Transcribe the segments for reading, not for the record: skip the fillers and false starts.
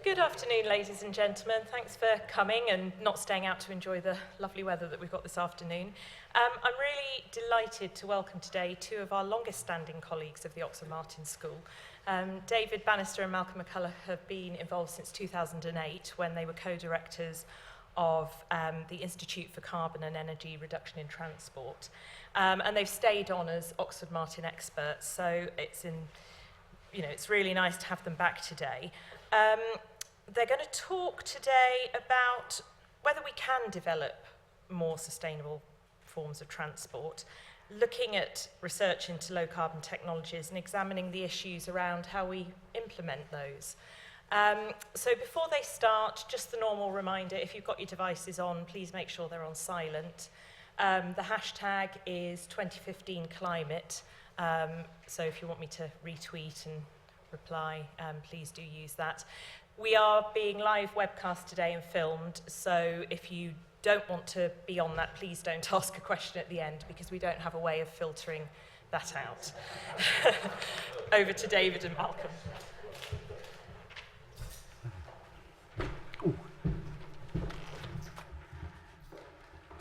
Good afternoon, ladies and gentlemen. Thanks for coming and not staying out to enjoy the lovely weather that we've got this afternoon. I'm really delighted to welcome today two of our longest-standing colleagues of the Oxford Martin School. David Banister and Malcom McCulloch have been involved since 2008 when they were co-directors of the Institute for Carbon and Energy Reduction in Transport. And they've stayed on as Oxford Martin experts, so it's really nice to have them back today. They're going to talk today about whether we can develop more sustainable forms of transport, looking at research into low-carbon technologies and examining the issues around how we implement those. So before they start, just the normal reminder, if you've got your devices on, please make sure they're on silent. The hashtag is 2015 climate, so if you want me to retweet and reply, please do use that. We are being live webcast today and filmed, so if you don't want to be on that, please don't ask a question at the end because we don't have a way of filtering that out. Over to David and Malcom.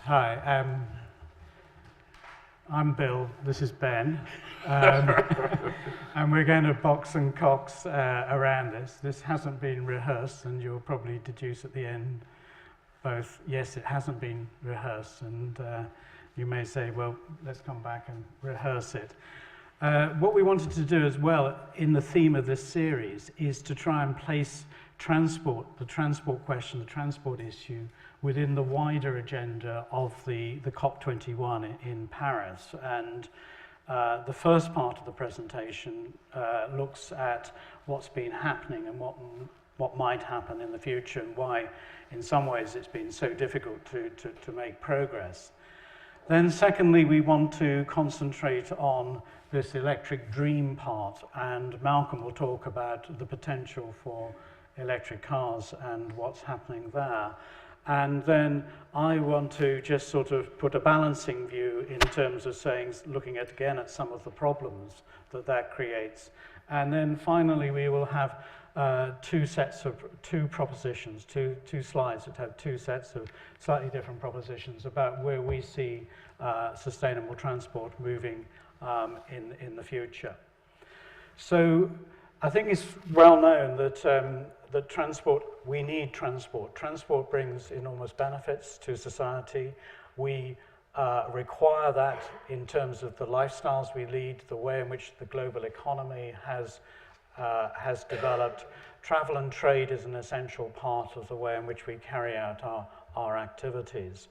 Hi, I'm Bill, this is Ben, and we're going to box and cox around this. This hasn't been rehearsed, and you'll probably deduce at the end both, yes, it hasn't been rehearsed, and you may say, well, let's come back and rehearse it. What we wanted to do as well in the theme of this series is to try and place transport, the transport question, the transport issue, within the wider agenda of the COP21 in Paris. And the first part of the presentation looks at what's been happening and what might happen in the future and why, in some ways, it's been so difficult to make progress. Then secondly, we want to concentrate on this electric dream part, and Malcom will talk about the potential for electric cars and what's happening there. And then I want to just sort of put a balancing view in terms of saying, looking at again at some of the problems that creates. And then finally, we will have two propositions, two slides that have two sets of slightly different propositions about where we see sustainable transport moving in the future. So I think it's well known that transport, we need transport. Transport brings enormous benefits to society. We require that in terms of the lifestyles we lead, the way in which the global economy has developed. Travel and trade is an essential part of the way in which we carry out our activities.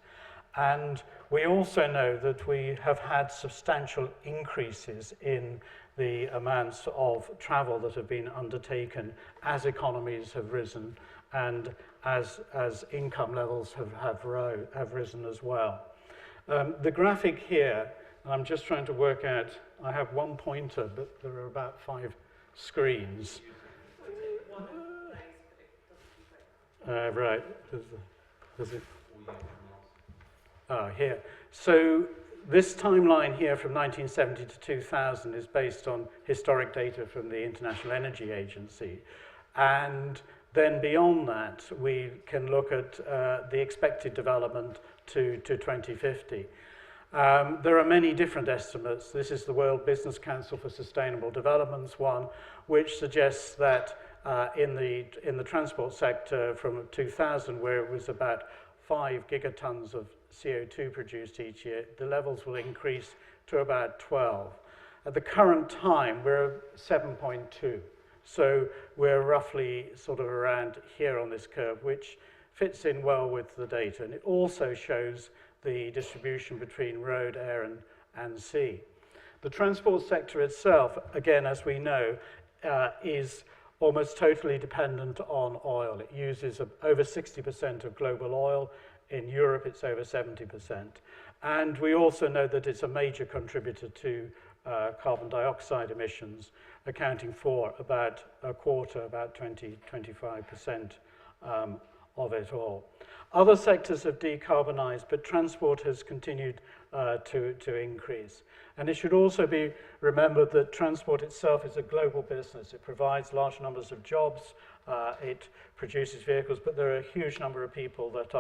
And we also know that we have had substantial increases in the amounts of travel that have been undertaken as economies have risen and as income levels have risen as well. The graphic here, and I'm just trying to work out, I have one pointer, but there are about 5 screens. Right, there's it. Oh, here. So this timeline here from 1970 to 2000 is based on historic data from the International Energy Agency. And then beyond that, we can look at the expected development to 2050. There are many different estimates. This is the World Business Council for Sustainable Development's one, which suggests that in the transport sector from 2000, where it was about 5 gigatons of CO2 produced each year, the levels will increase to about 12. At the current time, we're 7.2. So we're roughly sort of around here on this curve, which fits in well with the data. And it also shows the distribution between road, air, and sea. The transport sector itself, again, as we know, is almost totally dependent on oil. It uses over 60% of global oil. In Europe, it's over 70%. And we also know that it's a major contributor to carbon dioxide emissions, accounting for about a quarter, about 20-25% of it all. Other sectors have decarbonised, but transport has continued to increase. And it should also be remembered that transport itself is a global business. It provides large numbers of jobs, it produces vehicles, but there are a huge number of people that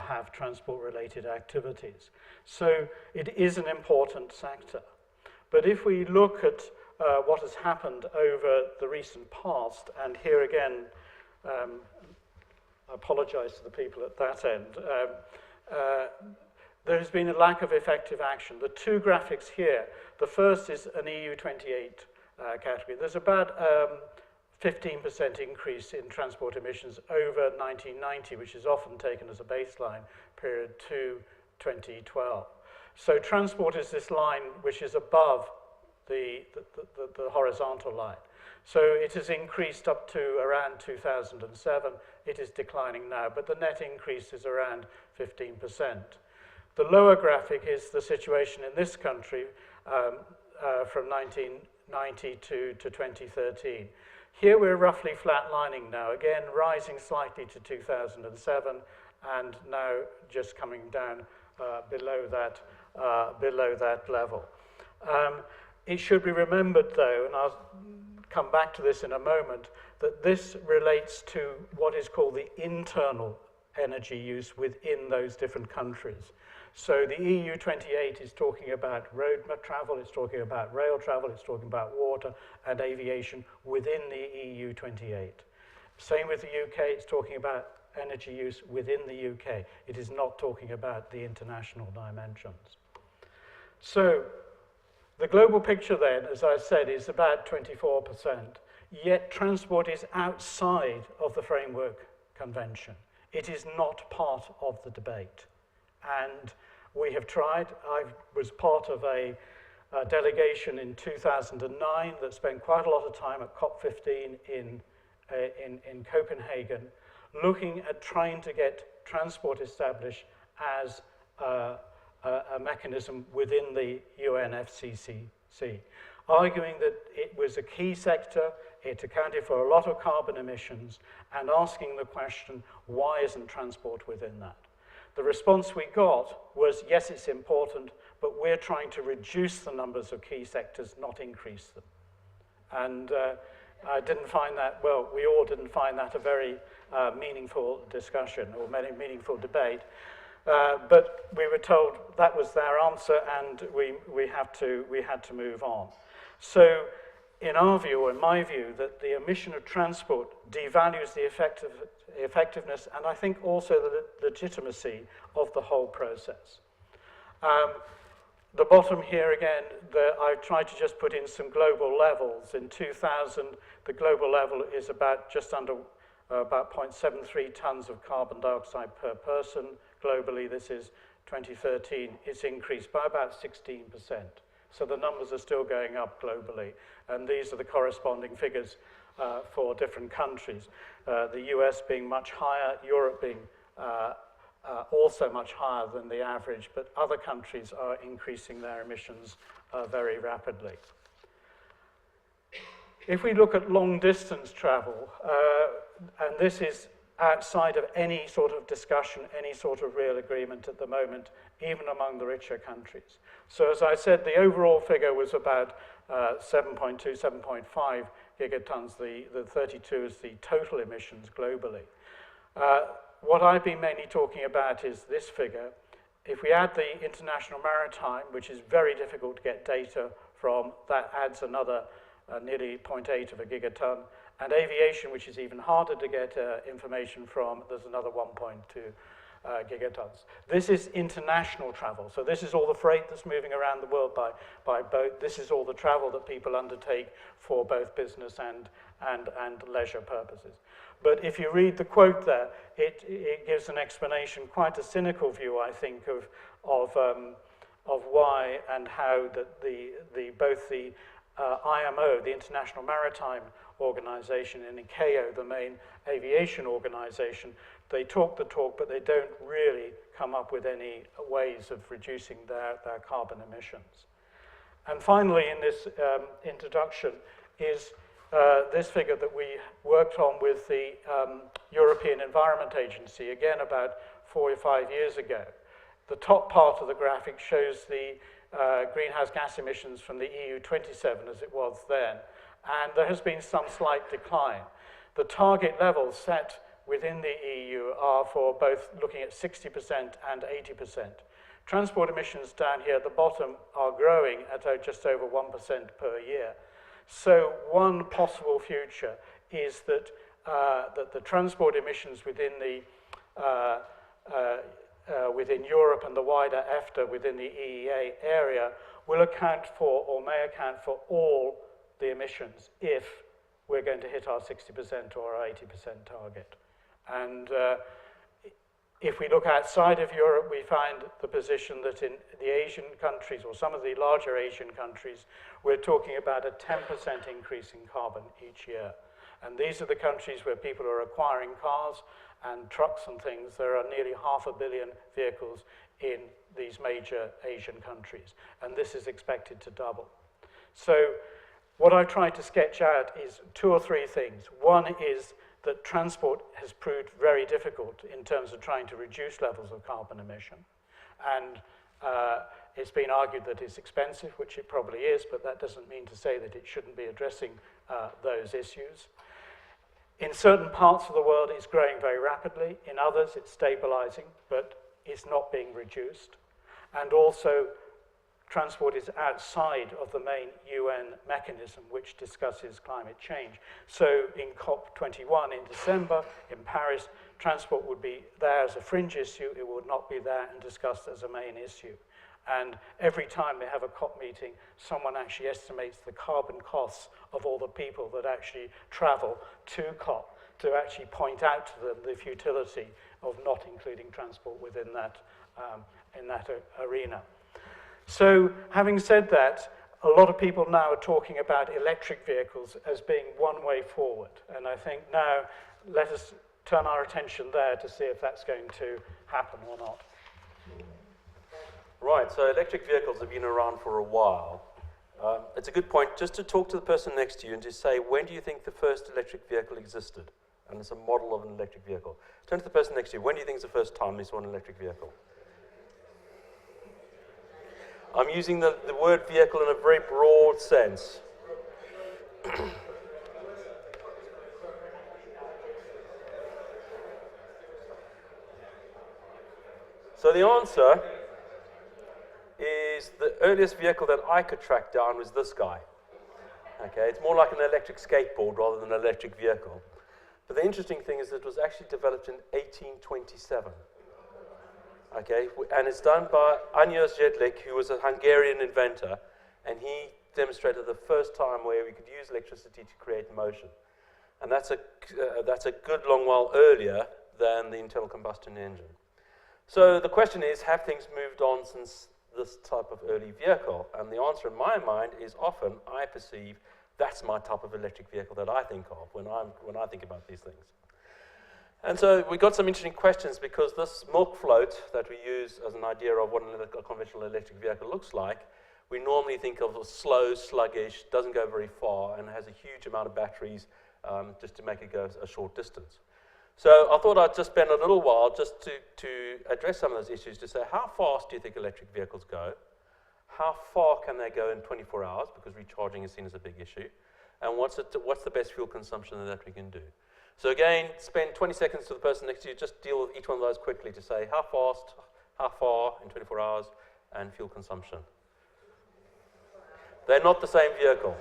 have transport-related activities. So it is an important sector. But if we look at what has happened over the recent past, and here again, I apologize to the people at that end, there has been a lack of effective action. The two graphics here, the first is an EU 28 category. There's about 15% increase in transport emissions over 1990, which is often taken as a baseline period to 2012. So transport is this line which is above the horizontal line. So it has increased up to around 2007. It is declining now, but the net increase is around 15%. The lower graphic is the situation in this country from 1990 to 2013. Here we're roughly flatlining now, again rising slightly to 2007, and now just coming down below that level. It should be remembered, though, and I'll come back to this in a moment, that this relates to what is called the internal energy use within those different countries. So the EU 28 is talking about road travel, it's talking about rail travel, it's talking about water and aviation within the EU 28. Same with the UK, it's talking about energy use within the UK. It is not talking about the international dimensions. So the global picture then, as I said, is about 24%, yet transport is outside of the Framework Convention. It is not part of the debate. And we have tried. I was part of a delegation in 2009 that spent quite a lot of time at COP15 in Copenhagen, looking at trying to get transport established as a mechanism within the UNFCCC, arguing that it was a key sector, it accounted for a lot of carbon emissions, and asking the question, why isn't transport within that? The response we got was, yes, it's important, but we're trying to reduce the numbers of key sectors, not increase them. And I didn't find that, well, we all didn't find that a very meaningful discussion or meaningful debate. But we were told that was their answer, and we had to move on. So in our view, or in my view, that the emission of transport devalues the effectiveness and I think also the legitimacy of the whole process. The bottom here again, I've tried to just put in some global levels. In 2000, the global level is about just under about 0.73 tons of carbon dioxide per person. Globally, this is 2013, it's increased by about 16%. So the numbers are still going up globally. And these are the corresponding figures for different countries. The US being much higher, Europe being also much higher than the average, but other countries are increasing their emissions very rapidly. If we look at long distance travel, and this is outside of any sort of discussion, any sort of real agreement at the moment, even among the richer countries. So as I said, the overall figure was about 7.2, 7.5 gigatons. The 32 is the total emissions globally. What I've been mainly talking about is this figure. If we add the international maritime, which is very difficult to get data from, that adds another nearly 0.8 of a gigaton. And aviation, which is even harder to get information from, there's another 1.2 gigatons. This is international travel. So this is all the freight that's moving around the world by boat. This is all the travel that people undertake for both business and leisure purposes. But if you read the quote there, it gives an explanation, quite a cynical view, I think, of why and how that both the IMO, the International Maritime Organization, and ICAO, the main aviation organization, they talk the talk, but they don't really come up with any ways of reducing their carbon emissions. And finally, in this introduction, is this figure that we worked on with the European Environment Agency, again about 4 or 5 years ago. The top part of the graphic shows the greenhouse gas emissions from the EU 27 as it was then, and there has been some slight decline. The target levels set within the EU are for both looking at 60% and 80%. Transport emissions down here at the bottom are growing at just over 1% per year. So one possible future is that, that the transport emissions within the within Europe and the wider EFTA within the EEA area will account for, or may account for, all the emissions if we're going to hit our 60% or our 80% target. And if we look outside of Europe, we find the position that in the Asian countries, or some of the larger Asian countries, we're talking about a 10% increase in carbon each year. And these are the countries where people are acquiring cars and trucks and things. There are nearly 500 million vehicles in these major Asian countries, and this is expected to double. So what I tried to sketch out is 2 or 3 things. One is that transport has proved very difficult in terms of trying to reduce levels of carbon emission. And it's been argued that it's expensive, which it probably is, but that doesn't mean to say that it shouldn't be addressing those issues. In certain parts of the world, it's growing very rapidly. In others, it's stabilizing, but it's not being reduced. And also, transport is outside of the main UN mechanism which discusses climate change. So in COP21 in December in Paris, transport would be there as a fringe issue. It would not be there and discussed as a main issue. And every time they have a COP meeting, someone actually estimates the carbon costs of all the people that actually travel to COP to actually point out to them the futility of not including transport within that, arena. So having said that, a lot of people now are talking about electric vehicles as being one way forward. And I think now let us turn our attention there to see if that's going to happen or not. Right, so electric vehicles have been around for a while. It's a good point just to talk to the person next to you and to say, when do you think the first electric vehicle existed? And it's a model of an electric vehicle. Turn to the person next to you. When do you think is the first time you saw an electric vehicle? I'm using the word vehicle in a very broad sense. So the answer is the earliest vehicle that I could track down was this guy. Okay, it's more like an electric skateboard rather than an electric vehicle. But the interesting thing is that it was actually developed in 1827. Okay, and it's done by Ányos Jedlik, who was a Hungarian inventor, and he demonstrated the first time where we could use electricity to create motion. And that's a good long while earlier than the internal combustion engine. So the question is, have things moved on since this type of early vehicle? And the answer in my mind is often I perceive that's my type of electric vehicle that I think of when I think about these things. And so we got some interesting questions because this milk float that we use as an idea of what a conventional electric vehicle looks like, we normally think of as slow, sluggish, doesn't go very far, and has a huge amount of batteries just to make it go a short distance. So I thought I'd just spend a little while just to address some of those issues, to say how fast do you think electric vehicles go? How far can they go in 24 hours, because recharging is seen as a big issue? And what's the best fuel consumption that we can do? So again, spend 20 seconds to the person next to you, just deal with each one of those quickly to say how fast, how far in 24 hours, and fuel consumption. They're not the same vehicle.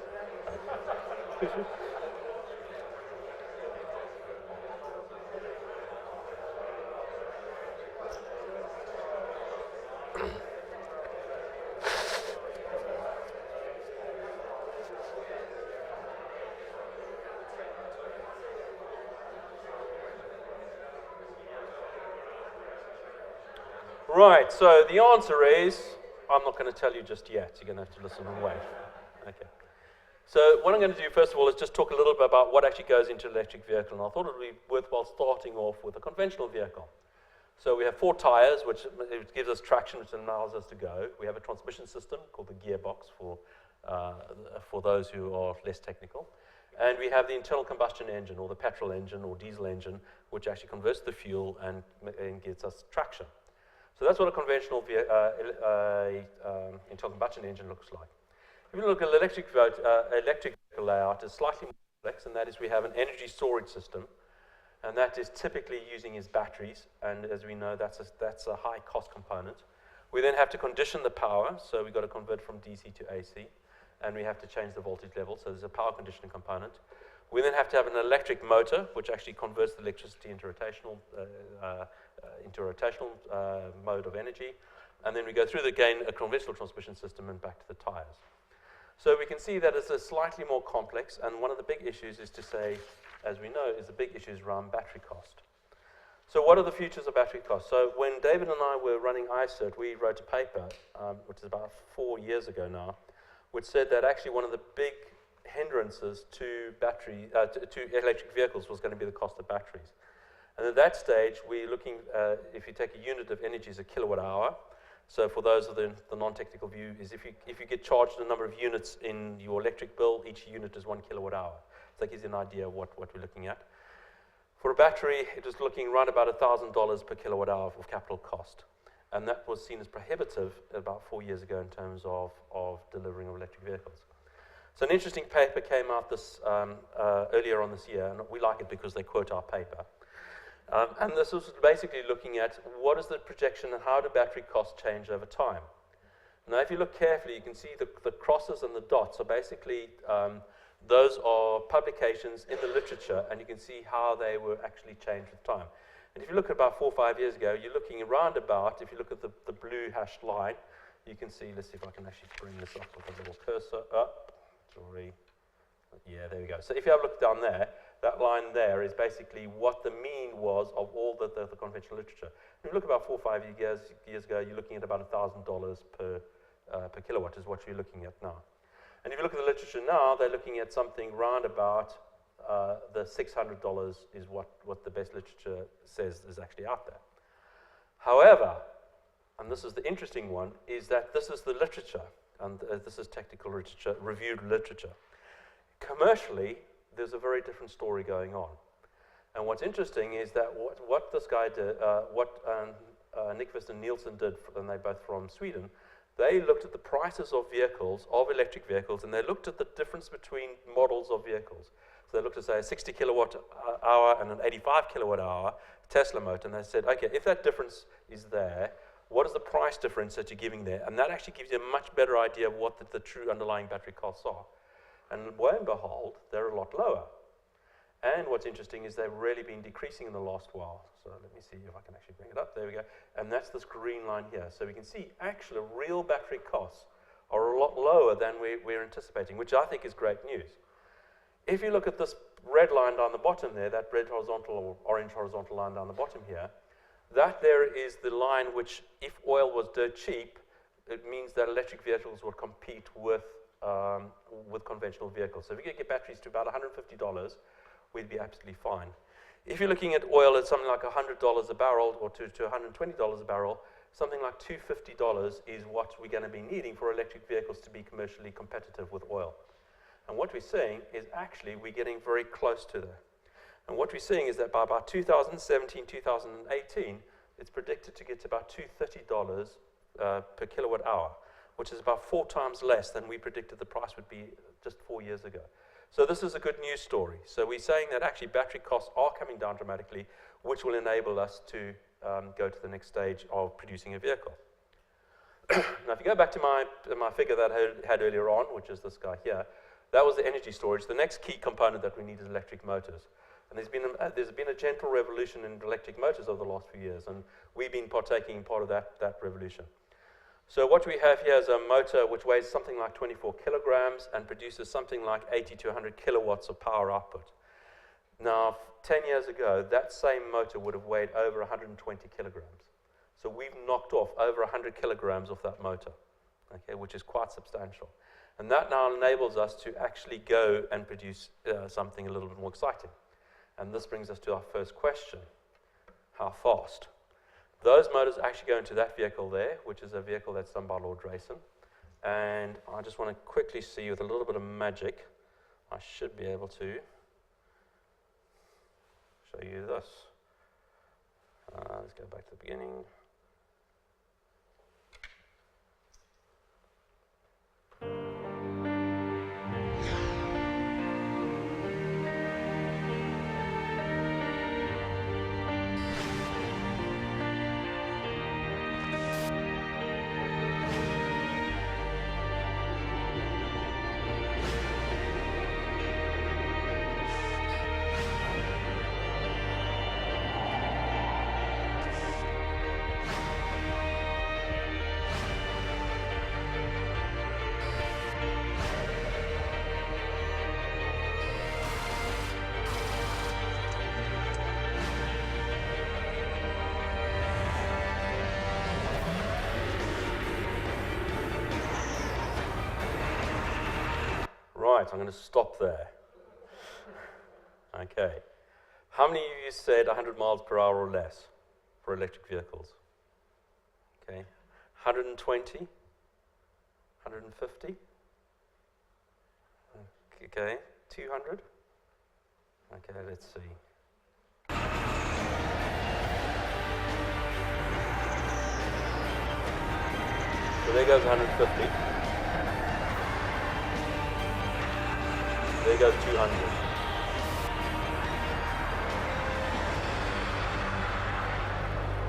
Right, so the answer is, I'm not going to tell you just yet. You're going to have to listen and wait. Okay. So what I'm going to do, first of all, is just talk a little bit about what actually goes into an electric vehicle. And I thought it would be worthwhile starting off with a conventional vehicle. So we have 4 tires, which gives us traction, which allows us to go. We have a transmission system called the gearbox for those who are less technical. And we have the internal combustion engine, or the petrol engine, or diesel engine, which actually converts the fuel and gives us traction. So that's what a conventional internal combustion engine looks like. If you look at electric vehicle layout, it's slightly more complex, and that is we have an energy storage system, and that is typically using its batteries, and as we know, that's a high cost component. We then have to condition the power, so we've got to convert from DC to AC, and we have to change the voltage level, so there's a power conditioning component. We then have to have an electric motor, which actually converts the electricity into a rotational mode of energy, and then we go through a conventional transmission system and back to the tires. So we can see that it's a slightly more complex, and one of the big issues is to say, as we know, is the big issues around battery cost. So what are the futures of battery cost? So when David and I were running iCert, we wrote a paper, which is about 4 years ago now, which said that actually one of the big hindrances to electric vehicles was going to be the cost of batteries. And at that stage, we're looking, if you take a unit of energy as a kilowatt hour, so for those of the non-technical view, is if you get charged a number of units in your electric bill, each unit is 1 kilowatt hour. So that gives you an idea of what we're looking at. For a battery, it was looking around about $1,000 per kilowatt hour of capital cost. And that was seen as prohibitive about 4 years ago in terms of delivering of electric vehicles. So an interesting paper came out earlier on this year, and we like it because they quote our paper. And this was basically looking at what is the projection and how do battery costs change over time. Now, if you look carefully, you can see the crosses and the dots are basically, those are publications in the literature, and you can see how they were actually changed with time. And if you look at about 4 or 5 years ago, you're looking around about, if you look at the blue hashed line, you can see, let's see if I can actually bring this up with a little cursor up. Sorry. Yeah, there we go. So if you have a look down there, that line there is basically what the mean was of all the conventional literature. If you look about 4 or 5 years ago, you're looking at about $1,000 per kilowatt is what you're looking at now. And if you look at the literature now, they're looking at something round about the $600 is what the best literature says is actually out there. However, and this is the interesting one, is that this is the literature, and this is technical literature, reviewed literature. Commercially, there's a very different story going on. And what's interesting is that what this guy did, Nyquist and Nielsen did, and they're both from Sweden, they looked at the prices of vehicles, of electric vehicles, and they looked at the difference between models of vehicles. So they looked at, say, a 60 kilowatt hour and an 85 kilowatt hour Tesla motor, and they said, okay, if that difference is there, what is the price difference that you're giving there? And that actually gives you a much better idea of what the true underlying battery costs are. And lo and behold, they're a lot lower. And what's interesting is they've really been decreasing in the last while. So let me see if I can actually bring it up. There we go. And that's this green line here. So we can see actually real battery costs are a lot lower than we're anticipating, which I think is great news. If you look at this red line down the bottom there, that red horizontal or orange horizontal line down the bottom here, that there is the line which, if oil was dirt cheap, it means that electric vehicles would compete with conventional vehicles. So if we could get batteries to about $150, we'd be absolutely fine. If you're looking at oil at something like $100 a barrel or to $120 a barrel, something like $250 is what we're going to be needing for electric vehicles to be commercially competitive with oil. And what we're seeing is actually we're getting very close to that. And what we're seeing is that by about 2017, 2018, it's predicted to get to about $230 per kilowatt hour, which is about 4 times less than we predicted the price would be just 4 years ago. So this is a good news story. So we're saying that actually battery costs are coming down dramatically, which will enable us to go to the next stage of producing a vehicle. Now, if you go back to my figure that I had earlier on, which is this guy here, that was the energy storage. The next key component that we need is electric motors. And there's been a gentle revolution in electric motors over the last few years, and we've been partaking in part of that revolution. So what we have here is a motor which weighs something like 24 kilograms and produces something like 80 to 100 kilowatts of power output. Now, 10 years ago, that same motor would have weighed over 120 kilograms. So we've knocked off over 100 kilograms of that motor, okay, which is quite substantial. And that now enables us to actually go and produce something a little bit more exciting. And this brings us to our first question: how fast? Those motors actually go into that vehicle there, which is a vehicle that's done by Lord Drayson. And I just want to quickly see with a little bit of magic I should be able to show you this. Let's go back to the beginning. Right, I'm going to stop there. Okay. How many of you said 100 miles per hour or less for electric vehicles? Okay. 120? 150? Okay. 200? Okay, let's see. So there goes 150. There goes 200.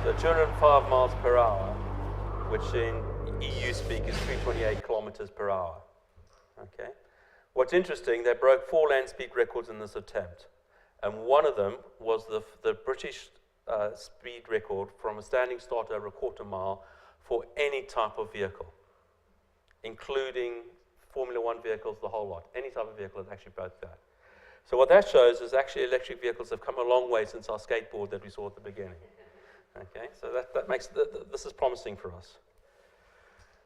So 205 miles per hour, which in EU speak is 328 kilometers per hour. Okay. What's interesting, they broke 4 land speed records in this attempt. And one of them was the British speed record from a standing start over a quarter mile for any type of vehicle, including Formula One vehicles, the whole lot. Any type of vehicle that actually broke that. So what that shows is actually electric vehicles have come a long way since our skateboard that we saw at the beginning. Okay, so that makes, this is promising for us.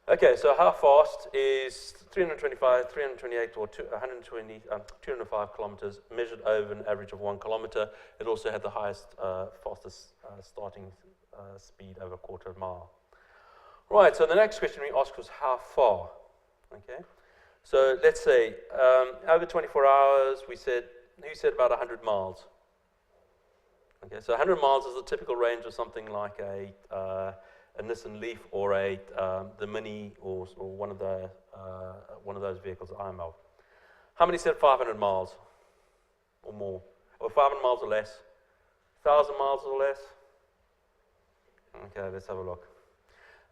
Okay, so how fast is 325, 328, or 205 kilometers measured over an average of 1 kilometer? It also had the highest, fastest starting speed over a quarter mile. Right, so the next question we asked was how far? Okay. So let's say over 24 hours, who said about 100 miles? Okay, so 100 miles is the typical range of something like a Nissan Leaf or the Mini or one of those vehicles that I'm of. How many said 500 miles or more? Or 500 miles or less? 1,000 miles or less? Okay, let's have a look.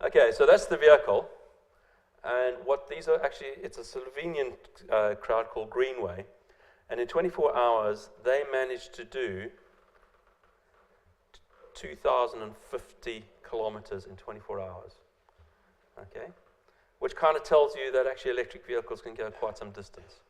Okay, so that's the vehicle. And what these are actually, it's a Slovenian crowd called Greenway. And in 24 hours, they managed to do 2,050 kilometers in 24 hours. Okay? Which kind of tells you that actually electric vehicles can go quite some distance.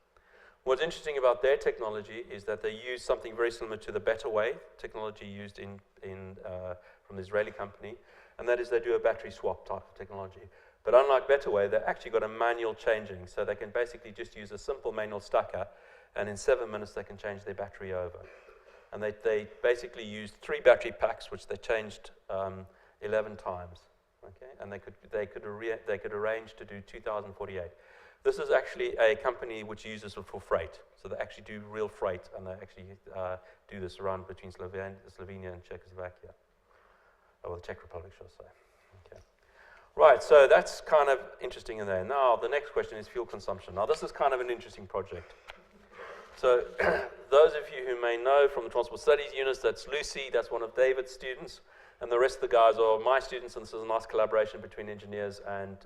What's interesting about their technology is that they use something very similar to the Better Way technology used from the Israeli company. And that is they do a battery swap type of technology. But unlike Better Way, they've actually got a manual changing. So they can basically just use a simple manual stacker, and in 7 minutes they can change their battery over. And they basically used 3 battery packs, which they changed 11 times. Okay, and they could arrange to do 2,048. This is actually a company which uses it for freight. So they actually do real freight, and they actually do this around between Slovenia and Czechoslovakia, or the Czech Republic, should I say. Okay. Right, so that's kind of interesting in there. Now, the next question is fuel consumption. Now, this is kind of an interesting project. So, those of you who may know from the Transport Studies units, that's Lucy, that's one of David's students, and the rest of the guys are my students, and this is a nice collaboration between engineers and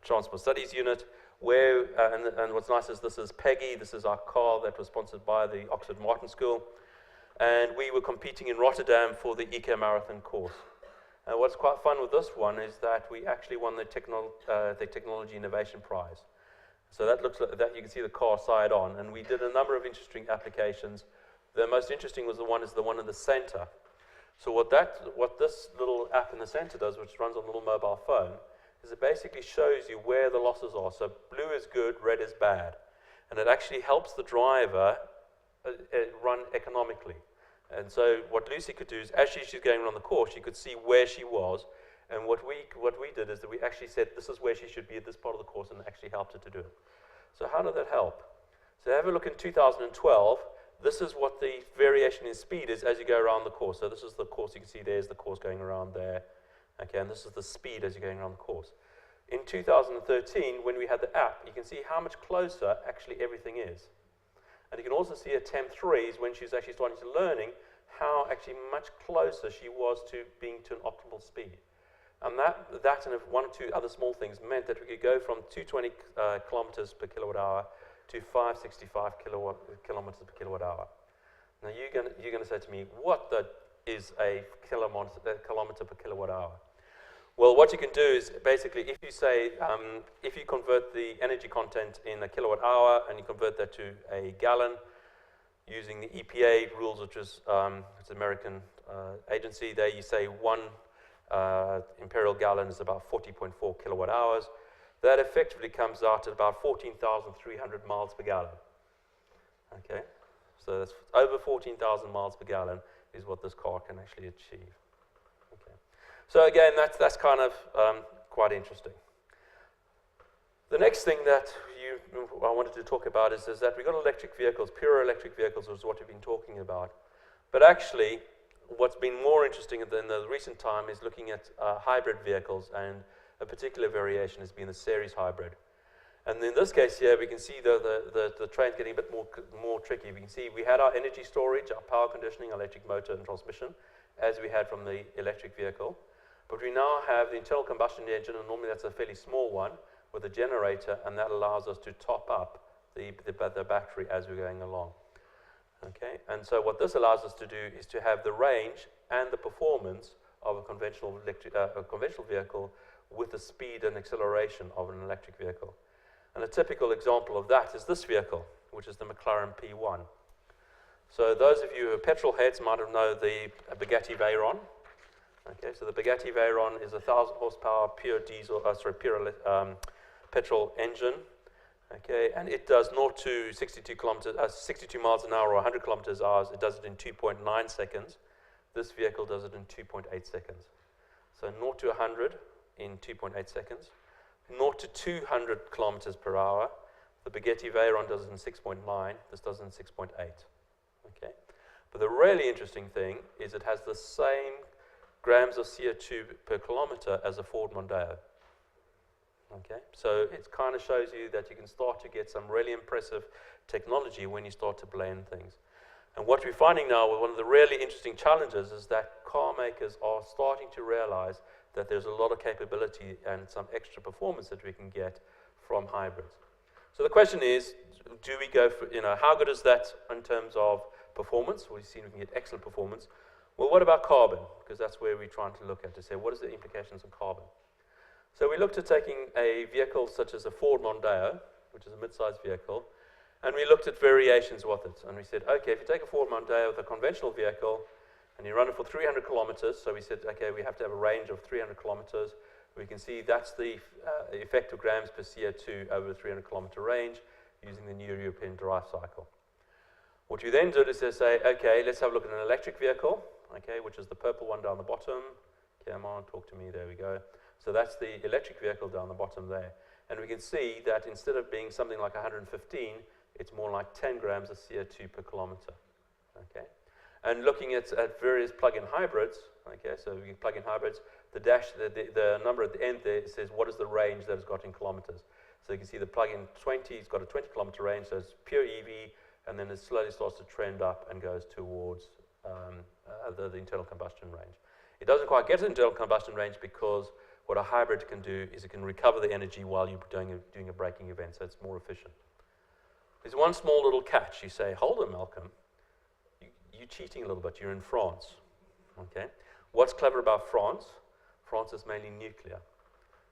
Transport Studies unit, where, and what's nice is this is Peggy, this is our car that was sponsored by the Oxford Martin School, and we were competing in Rotterdam for the Eco Marathon course. And what's quite fun with this one is that we actually won the Technology Innovation Prize. So that looks like that. You can see the car side on, and we did a number of interesting applications. The most interesting was the one in the center. So what this little app in the center does, which runs on a little mobile phone, is it basically shows you where the losses are. So blue is good, red is bad, and it actually helps the driver run economically. And so what Lucy could do is, as she's going around the course, she could see where she was. And what we did is that we actually said, this is where she should be at this part of the course, and actually helped her to do it. So how did that help? So have a look in 2012. This is what the variation in speed is as you go around the course. So this is the course, you can see there's the course going around there. Okay, and this is the speed as you're going around the course. In 2013, when we had the app, you can see how much closer actually everything is. And you can also see at Temp 3s, when she's actually starting to learning, how actually much closer she was to being to an optimal speed. And that and one or two other small things meant that we could go from 220 kilometers per kilowatt hour to 565 kilometers per kilowatt hour. Now you're going to say to me, what is a kilometer per kilowatt hour? Well, what you can do is basically, if you say, if you convert the energy content in a kilowatt hour and you convert that to a gallon, using the EPA rules, which is it's an American agency, there you say 1 imperial gallon is about 40.4 kilowatt hours. That effectively comes out at about 14,300 miles per gallon. Okay, so that's over 14,000 miles per gallon is what this car can actually achieve. Okay, so again, that's kind of quite interesting. The next thing that I wanted to talk about is that we've got electric vehicles, pure electric vehicles is what we've been talking about. But actually, what's been more interesting in the recent time is looking at hybrid vehicles, and a particular variation has been the series hybrid. And in this case here, we can see the train's getting a bit more tricky. We can see we had our energy storage, our power conditioning, electric motor and transmission, as we had from the electric vehicle. But we now have the internal combustion engine, and normally that's a fairly small one, with a generator, and that allows us to top up the battery as we're going along. Okay, and so what this allows us to do is to have the range and the performance of a conventional vehicle with the speed and acceleration of an electric vehicle. And a typical example of that is this vehicle, which is the McLaren P1. So those of you who are petrol heads might have known the Bugatti Veyron. Okay, so the Bugatti Veyron is a 1,000 horsepower pure petrol engine. Okay, and it does 0 to 62 miles an hour or 100 kilometers an hour. It does it in 2.9 seconds. This vehicle does it in 2.8 seconds. So 0 to 100 in 2.8 seconds. 0 to 200 kilometers per hour. The Bugatti Veyron does it in 6.9. This does it in 6.8. Okay, but the really interesting thing is it has the same grams of CO2 per kilometer as a Ford Mondeo. Okay, so it kind of shows you that you can start to get some really impressive technology when you start to blend things. And what we're finding now, one of the really interesting challenges, is that car makers are starting to realize that there's a lot of capability and some extra performance that we can get from hybrids. So the question is, do we go for, how good is that in terms of performance? We've seen we can get excellent performance. Well, what about carbon? Because that's where we're trying to look at, to say, what is the implications of carbon? So we looked at taking a vehicle such as a Ford Mondeo, which is a mid-sized vehicle, and we looked at variations with it. And we said, okay, if you take a Ford Mondeo with a conventional vehicle and you run it for 300 kilometers, so we said, okay, we have to have a range of 300 kilometers. We can see that's the effective grams per CO2 over a 300 kilometer range using the new European drive cycle. What we then did is to say, okay, let's have a look at an electric vehicle, okay, which is the purple one down the bottom. Come on, talk to me, there we go. So that's the electric vehicle down the bottom there. And we can see that instead of being something like 115, it's more like 10 grams of CO2 per kilometer. Okay? And looking at various plug-in hybrids, okay, so we can plug-in hybrids, the number at the end there says what is the range that it's got in kilometers. So you can see the plug-in 20, it's got a 20 kilometer range, so it's pure EV, and then it slowly starts to trend up and goes towards the internal combustion range. It doesn't quite get to the internal combustion range because what a hybrid can do is it can recover the energy while you're doing a braking event, so it's more efficient. There's one small little catch. You say, hold on, Malcolm, you're cheating a little bit. You're in France. Okay? What's clever about France? France is mainly nuclear.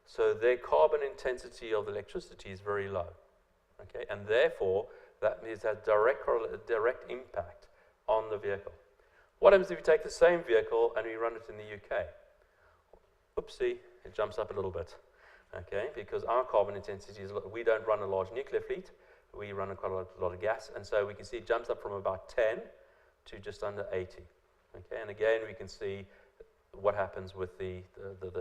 So their carbon intensity of electricity is very low. Okay? And therefore, that means that direct impact on the vehicle. What happens if you take the same vehicle and we run it in the UK? Oopsie, it jumps up a little bit, okay? Because our carbon intensity is, we don't run a large nuclear fleet, we run quite a lot of gas, and so we can see it jumps up from about 10 to just under 80, okay? And again, we can see what happens with the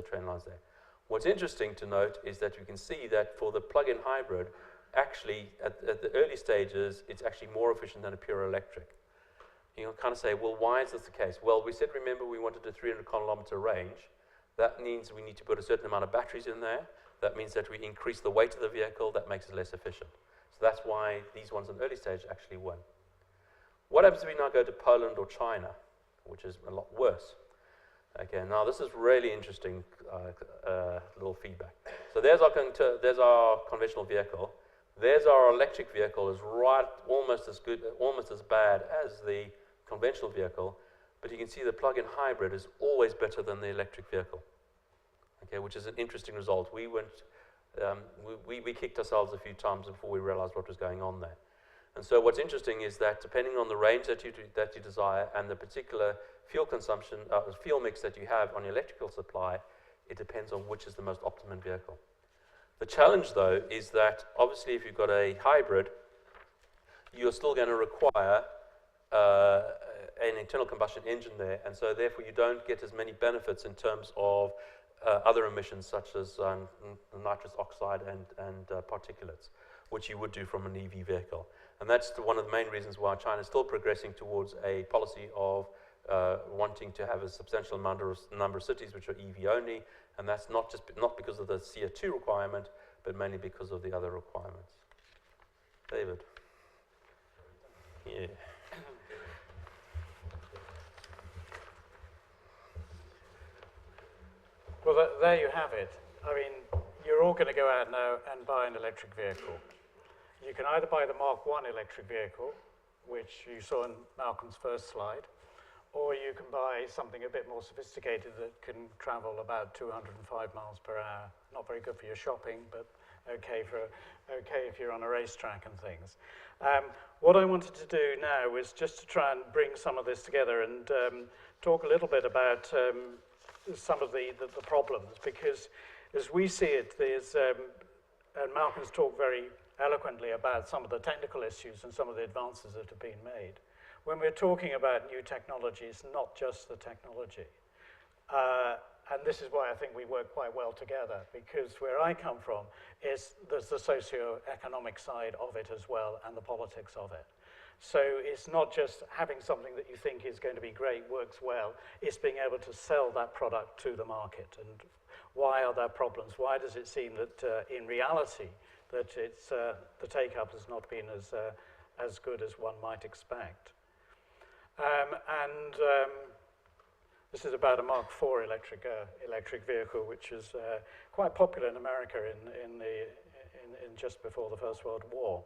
trend lines there. What's interesting to note is that you can see that for the plug-in hybrid, actually, at the early stages, it's actually more efficient than a pure electric. You can kind of say, well, why is this the case? Well, we said, remember, we wanted a 300-kilometer range. That means we need to put a certain amount of batteries in there. That means that we increase the weight of the vehicle. That makes it less efficient. So that's why these ones in early stage actually won. What happens if we now go to Poland or China, which is a lot worse? Okay, now this is really interesting little feedback. So there's our conventional vehicle. There's our electric vehicle, is right almost as good, almost as bad as the conventional vehicle, but you can see the plug-in hybrid is always better than the electric vehicle. Okay, which is an interesting result. We kicked ourselves a few times before we realized what was going on there. And so what's interesting is that depending on the range that you desire and the particular fuel consumption, fuel mix that you have on your electrical supply, it depends on which is the most optimum vehicle. The challenge, though, is that obviously if you've got a hybrid, you're still going to require an internal combustion engine there, and so therefore you don't get as many benefits in terms of other emissions such as nitrous oxide and particulates, which you would do from an EV vehicle. And that's one of the main reasons why China is still progressing towards a policy of wanting to have a substantial number of cities which are EV only, and that's not because of the CO2 requirement, but mainly because of the other requirements. David. Yeah. Well, there you have it. I mean, you're all going to go out now and buy an electric vehicle. You can either buy the Mark I electric vehicle, which you saw in Malcolm's first slide, or you can buy something a bit more sophisticated that can travel about 205 miles per hour. Not very good for your shopping, but okay if you're on a racetrack and things. What I wanted to do now was just to try and bring some of this together and talk a little bit about some of the problems, because as we see it, there's, and Malcolm's talked very eloquently about some of the technical issues and some of the advances that have been made. When we're talking about new technology, it's not just the technology. And this is why I think we work quite well together, because where I come from there's the socio-economic side of it as well and the politics of it. So it's not just having something that you think is going to be great, works well, it's being able to sell that product to the market. And why are there problems? Why does it seem that in reality that it's, the take-up has not been as good as one might expect? This is about a Mark IV electric vehicle, which is quite popular in America in just before the First World War.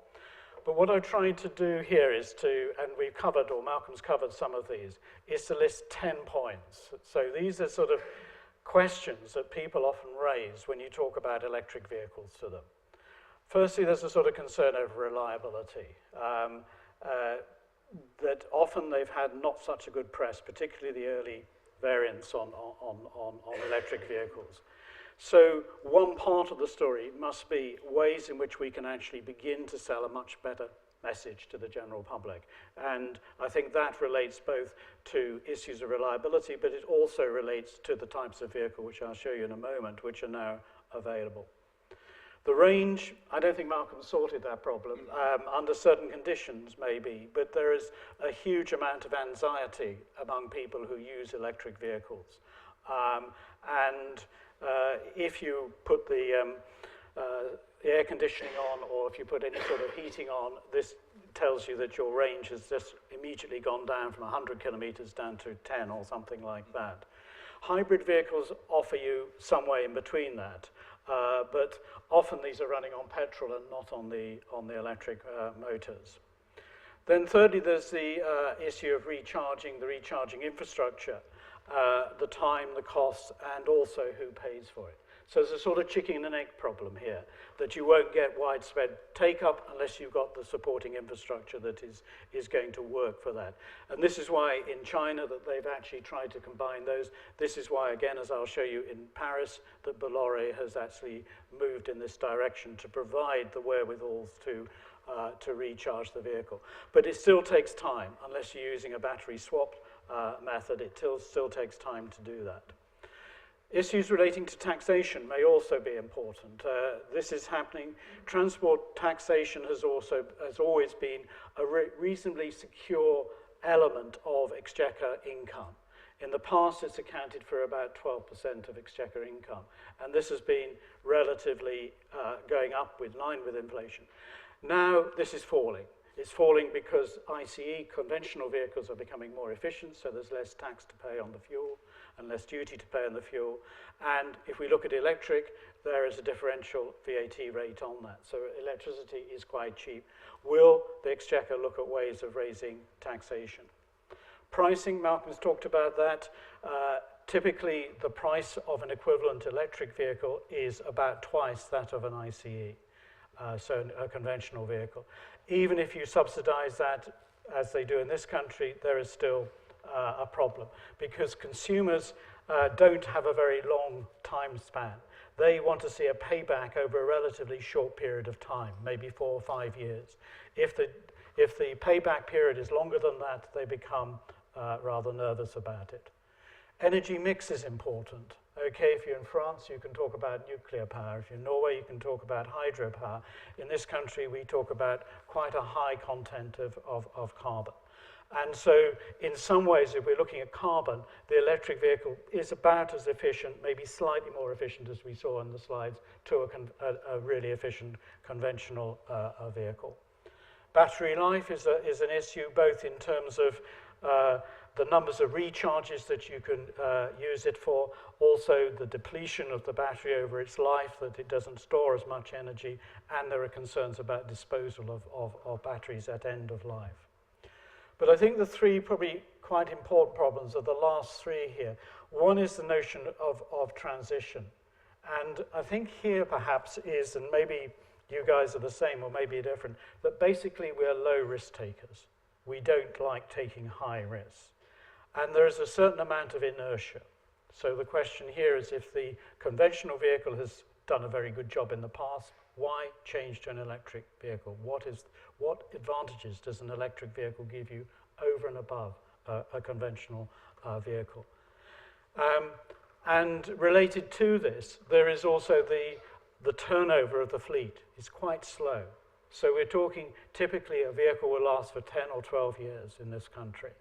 But what I'm trying to do here is to, and we've covered, or Malcolm's covered some of these, is to list 10 points. So these are sort of questions that people often raise when you talk about electric vehicles to them. Firstly, there's a sort of concern over reliability. That often they've had not such a good press, particularly the early variants on electric vehicles. So one part of the story must be ways in which we can actually begin to sell a much better message to the general public. And I think that relates both to issues of reliability, but it also relates to the types of vehicle, which I'll show you in a moment, which are now available. The range, I don't think Malcolm sorted that problem, under certain conditions maybe, but there is a huge amount of anxiety among people who use electric vehicles. If you put the air conditioning on, or if you put any sort of heating on, this tells you that your range has just immediately gone down from 100 kilometers down to 10 or something like that. Hybrid vehicles offer you some way in between that, but often these are running on petrol and not on the electric motors. Then thirdly, there's the issue of the recharging infrastructure, the time, the costs, and also who pays for it. So there's a sort of chicken and egg problem here, that you won't get widespread take-up unless you've got the supporting infrastructure that is going to work for that. And this is why in China that they've actually tried to combine those. This is why, again, as I'll show you in Paris, that Bolloré has actually moved in this direction to provide the wherewithal to recharge the vehicle. But it still takes time, unless you're using a battery swap method, it still takes time to do that. Issues relating to taxation may also be important. This is happening. Transport taxation has always been a reasonably secure element of exchequer income. In the past, it's accounted for about 12% of exchequer income, and this has been relatively going up with line with inflation. Now, this is falling. It's falling because ICE, conventional vehicles, are becoming more efficient, so there's less tax to pay on the fuel and less duty to pay on the fuel. And if we look at electric, there is a differential VAT rate on that. So electricity is quite cheap. Will the Exchequer look at ways of raising taxation? Pricing, Malcolm's talked about that. Typically, the price of an equivalent electric vehicle is about twice that of an ICE, so a conventional vehicle. Even if you subsidize that, as they do in this country, there is still a problem because consumers don't have a very long time span. They want to see a payback over a relatively short period of time, maybe 4 or 5 years. If the payback period is longer than that, they become rather nervous about it. Energy mix is important. Okay, if you're in France, you can talk about nuclear power. If you're in Norway, you can talk about hydropower. In this country, we talk about quite a high content of carbon. And so, in some ways, if we're looking at carbon, the electric vehicle is about as efficient, maybe slightly more efficient, as we saw in the slides, to a really efficient conventional vehicle. Battery life is an issue, both in terms of the numbers of recharges that you can use it for, also the depletion of the battery over its life, that it doesn't store as much energy, and there are concerns about disposal of batteries at end of life. But I think the three probably quite important problems are the last three here. One is the notion of transition. And I think here perhaps is, and maybe you guys are the same or maybe different, that basically we're low risk takers. We don't like taking high risks. And there is a certain amount of inertia. So the question here is, if the conventional vehicle has done a very good job in the past, why change to an electric vehicle? What advantages does an electric vehicle give you over and above a conventional vehicle? And related to this, there is also the turnover of the fleet is quite slow. So we're talking typically a vehicle will last for 10 or 12 years in this country.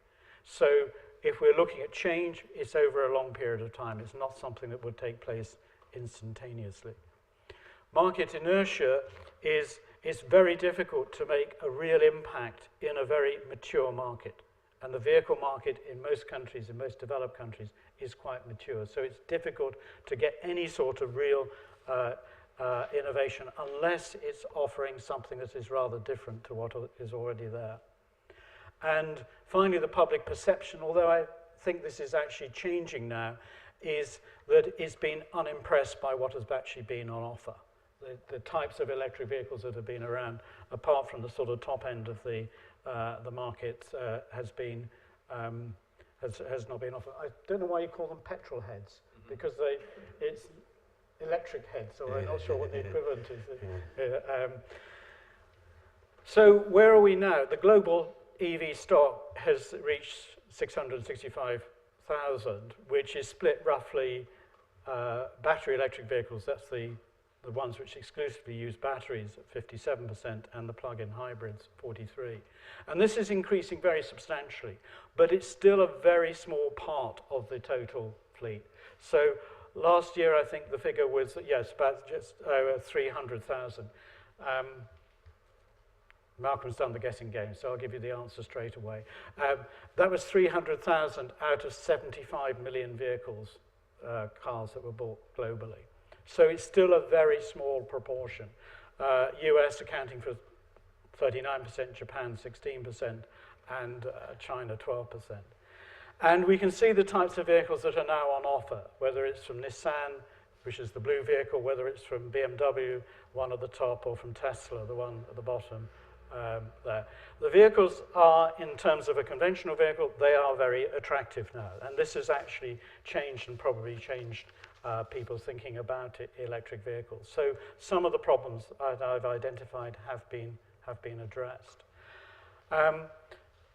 So if we're looking at change, it's over a long period of time. It's not something that would take place instantaneously. Market inertia is very difficult to make a real impact in a very mature market. And the vehicle market in most countries, in most developed countries, is quite mature. So it's difficult to get any sort of real innovation unless it's offering something that is rather different to what is already there. And finally, the public perception, although I think this is actually changing now, is that it's been unimpressed by what has actually been on offer. The types of electric vehicles that have been around, apart from the sort of top end of the market, has not been offered. I don't know why you call them petrol heads, because it's electric heads, so I'm not sure what the equivalent is. So where are we now? The global EV stock has reached 665,000, which is split roughly battery electric vehicles, that's the ones which exclusively use batteries at 57%, and the plug-in hybrids 43%. And this is increasing very substantially, but it's still a very small part of the total fleet. So last year, I think the figure was, yes, about just over 300,000. Malcolm's done the guessing game, so I'll give you the answer straight away. That was 300,000 out of 75 million vehicles, cars that were bought globally. So it's still a very small proportion. US accounting for 39%, Japan 16%, and China 12%. And we can see the types of vehicles that are now on offer, whether it's from Nissan, which is the blue vehicle, whether it's from BMW, one at the top, or from Tesla, the one at the bottom there. The vehicles are, in terms of a conventional vehicle, they are very attractive now. And this has actually changed and probably changed people thinking about electric vehicles. So some of the problems that I've identified have been addressed.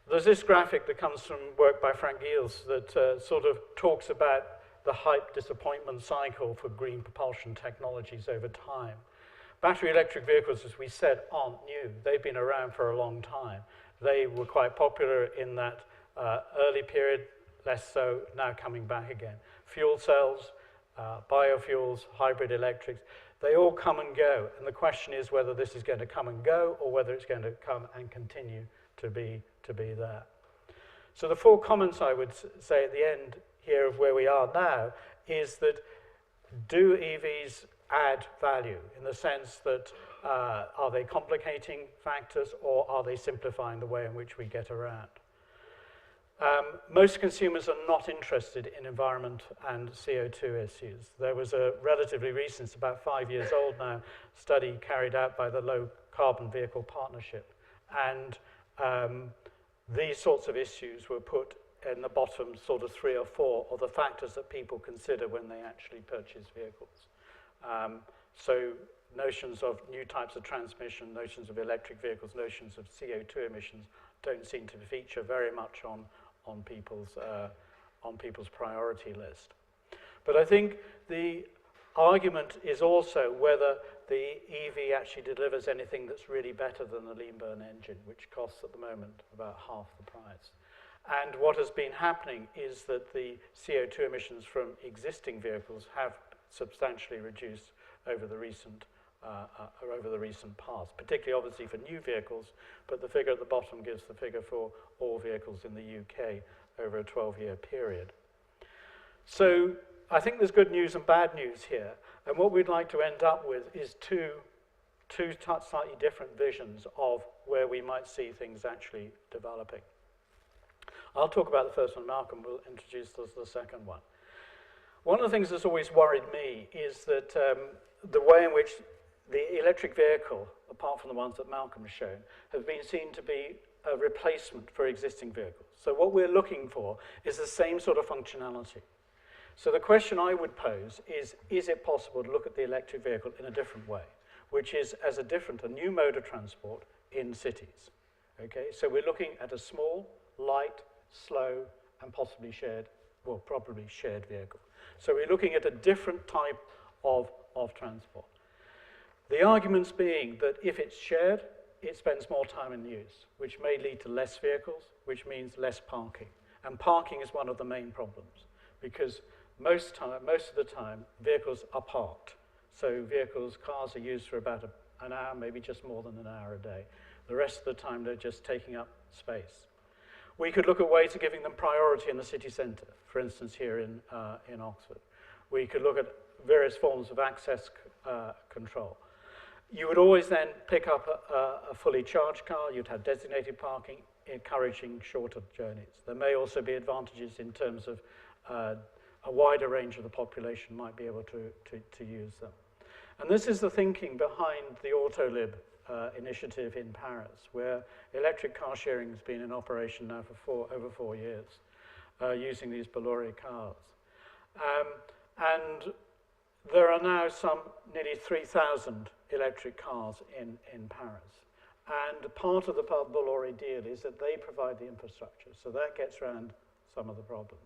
There's this graphic that comes from work by Frank Giels that sort of talks about the hype disappointment cycle for green propulsion technologies over time. Battery electric vehicles, as we said, aren't new. They've been around for a long time. They were quite popular in that early period, less so, now coming back again. Fuel cells, biofuels, hybrid electrics, they all come and go. And the question is whether this is going to come and go or whether it's going to come and continue to be there. So the 4 comments I would say at the end here of where we are now is that do EVs add value in the sense that are they complicating factors or are they simplifying the way in which we get around? Most consumers are not interested in environment and CO2 issues. There was a relatively recent, it's about 5 years old now, study carried out by the Low Carbon Vehicle Partnership. And these sorts of issues were put in the bottom sort of 3 or 4 of the factors that people consider when they actually purchase vehicles. So notions of new types of transmission, notions of electric vehicles, notions of CO2 emissions don't seem to feature very much on people's priority list. But I think the argument is also whether the EV actually delivers anything that's really better than the lean burn engine, which costs at the moment about half the price. And what has been happening is that the CO2 emissions from existing vehicles have substantially reduced over the recent past, particularly obviously for new vehicles, but the figure at the bottom gives the figure for all vehicles in the UK over a 12-year period. So I think there's good news and bad news here, and what we'd like to end up with is two slightly different visions of where we might see things actually developing. I'll talk about the first one, Malcolm will introduce the second one. One of the things that's always worried me is that the way in which the electric vehicle, apart from the ones that Malcolm has shown, have been seen to be a replacement for existing vehicles. So what we're looking for is the same sort of functionality. So the question I would pose is it possible to look at the electric vehicle in a different way, which is as a new mode of transport in cities? Okay, so we're looking at a small, light, slow, and possibly shared, well, probably shared vehicle. So we're looking at a different type of transport. The arguments being that if it's shared, it spends more time in use, which may lead to less vehicles, which means less parking. And parking is one of the main problems, because most of the time, vehicles are parked. So cars are used for about an hour, maybe just more than an hour a day. The rest of the time, they're just taking up space. We could look at ways of giving them priority in the city centre, for instance, here in Oxford. We could look at various forms of access control. You would always then pick up a fully charged car. You'd have designated parking, encouraging shorter journeys. There may also be advantages in terms of a wider range of the population might be able to use them. And this is the thinking behind the Autolib initiative in Paris, where electric car sharing has been in operation now for over 4 years, using these Bolloré cars. And there are now nearly 3,000 electric cars in Paris. And part of the Bolloré deal is that they provide the infrastructure, so that gets around some of the problems.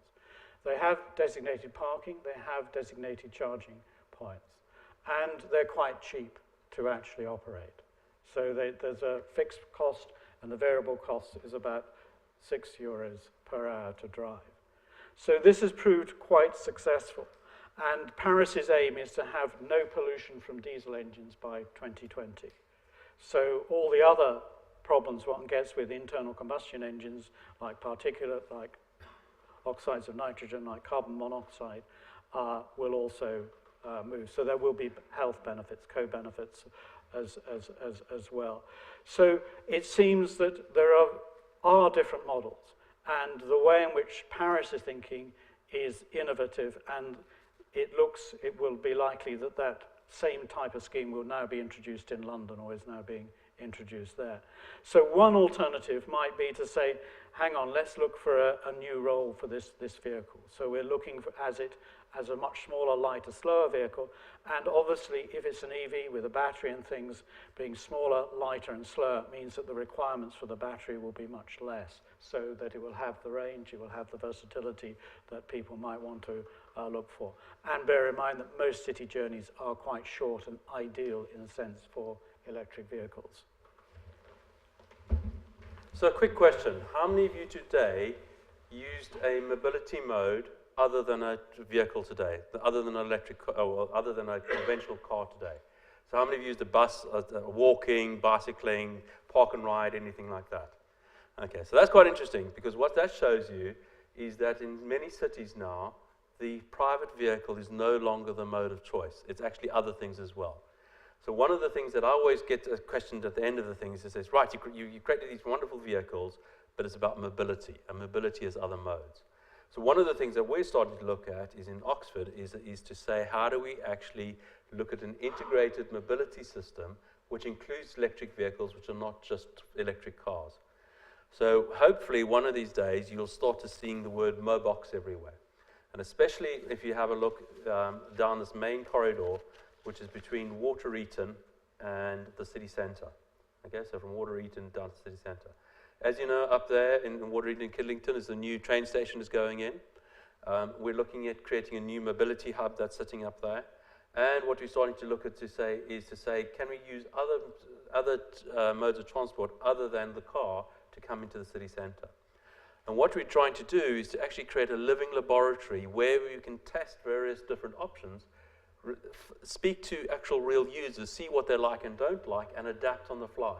They have designated parking, they have designated charging points, and they're quite cheap to actually operate. So there's a fixed cost, and the variable cost is about €6 per hour to drive. So this has proved quite successful. And Paris's aim is to have no pollution from diesel engines by 2020. So all the other problems one gets with internal combustion engines, like particulate, like oxides of nitrogen, like carbon monoxide, will also move. So there will be health benefits, co-benefits as well. So it seems that there are different models, and the way in which Paris is thinking is innovative, and it will be likely that that same type of scheme will now be introduced in London, or is now being introduced there. So one alternative might be to say, hang on, let's look for a new role for this vehicle. So we're looking as a much smaller, lighter, slower vehicle, and obviously if it's an EV with a battery and things, being smaller, lighter and slower means that the requirements for the battery will be much less, so that it will have the range, it will have the versatility that people might want to look for. And bear in mind that most city journeys are quite short and ideal in a sense for electric vehicles. So a quick question. How many of you today used a mobility mode other than a vehicle today, other than an other than a conventional car today? So how many of you used a bus, walking, bicycling, park and ride, anything like that? Okay, so that's quite interesting, because what that shows you is that in many cities now, the private vehicle is no longer the mode of choice. It's actually other things as well. So one of the things that I always get questioned at the end of the thing is, it says, right, you created these wonderful vehicles, but it's about mobility, and mobility is other modes. So one of the things that we're starting to look at is in Oxford is to say, how do we actually look at an integrated mobility system which includes electric vehicles, which are not just electric cars. So hopefully one of these days you'll start to seeing the word Mobox everywhere. And especially if you have a look down this main corridor, which is between Watereton and the city centre. Okay, so from Watereton down to the city centre. As you know, up there in Watereton and Kidlington is the new train station is going in. We're looking at creating a new mobility hub that's sitting up there. And what we're starting to look at is to say, can we use other modes of transport other than the car to come into the city centre? And what we're trying to do is to actually create a living laboratory where we can test various different options, speak to actual real users, see what they like and don't like, and adapt on the fly,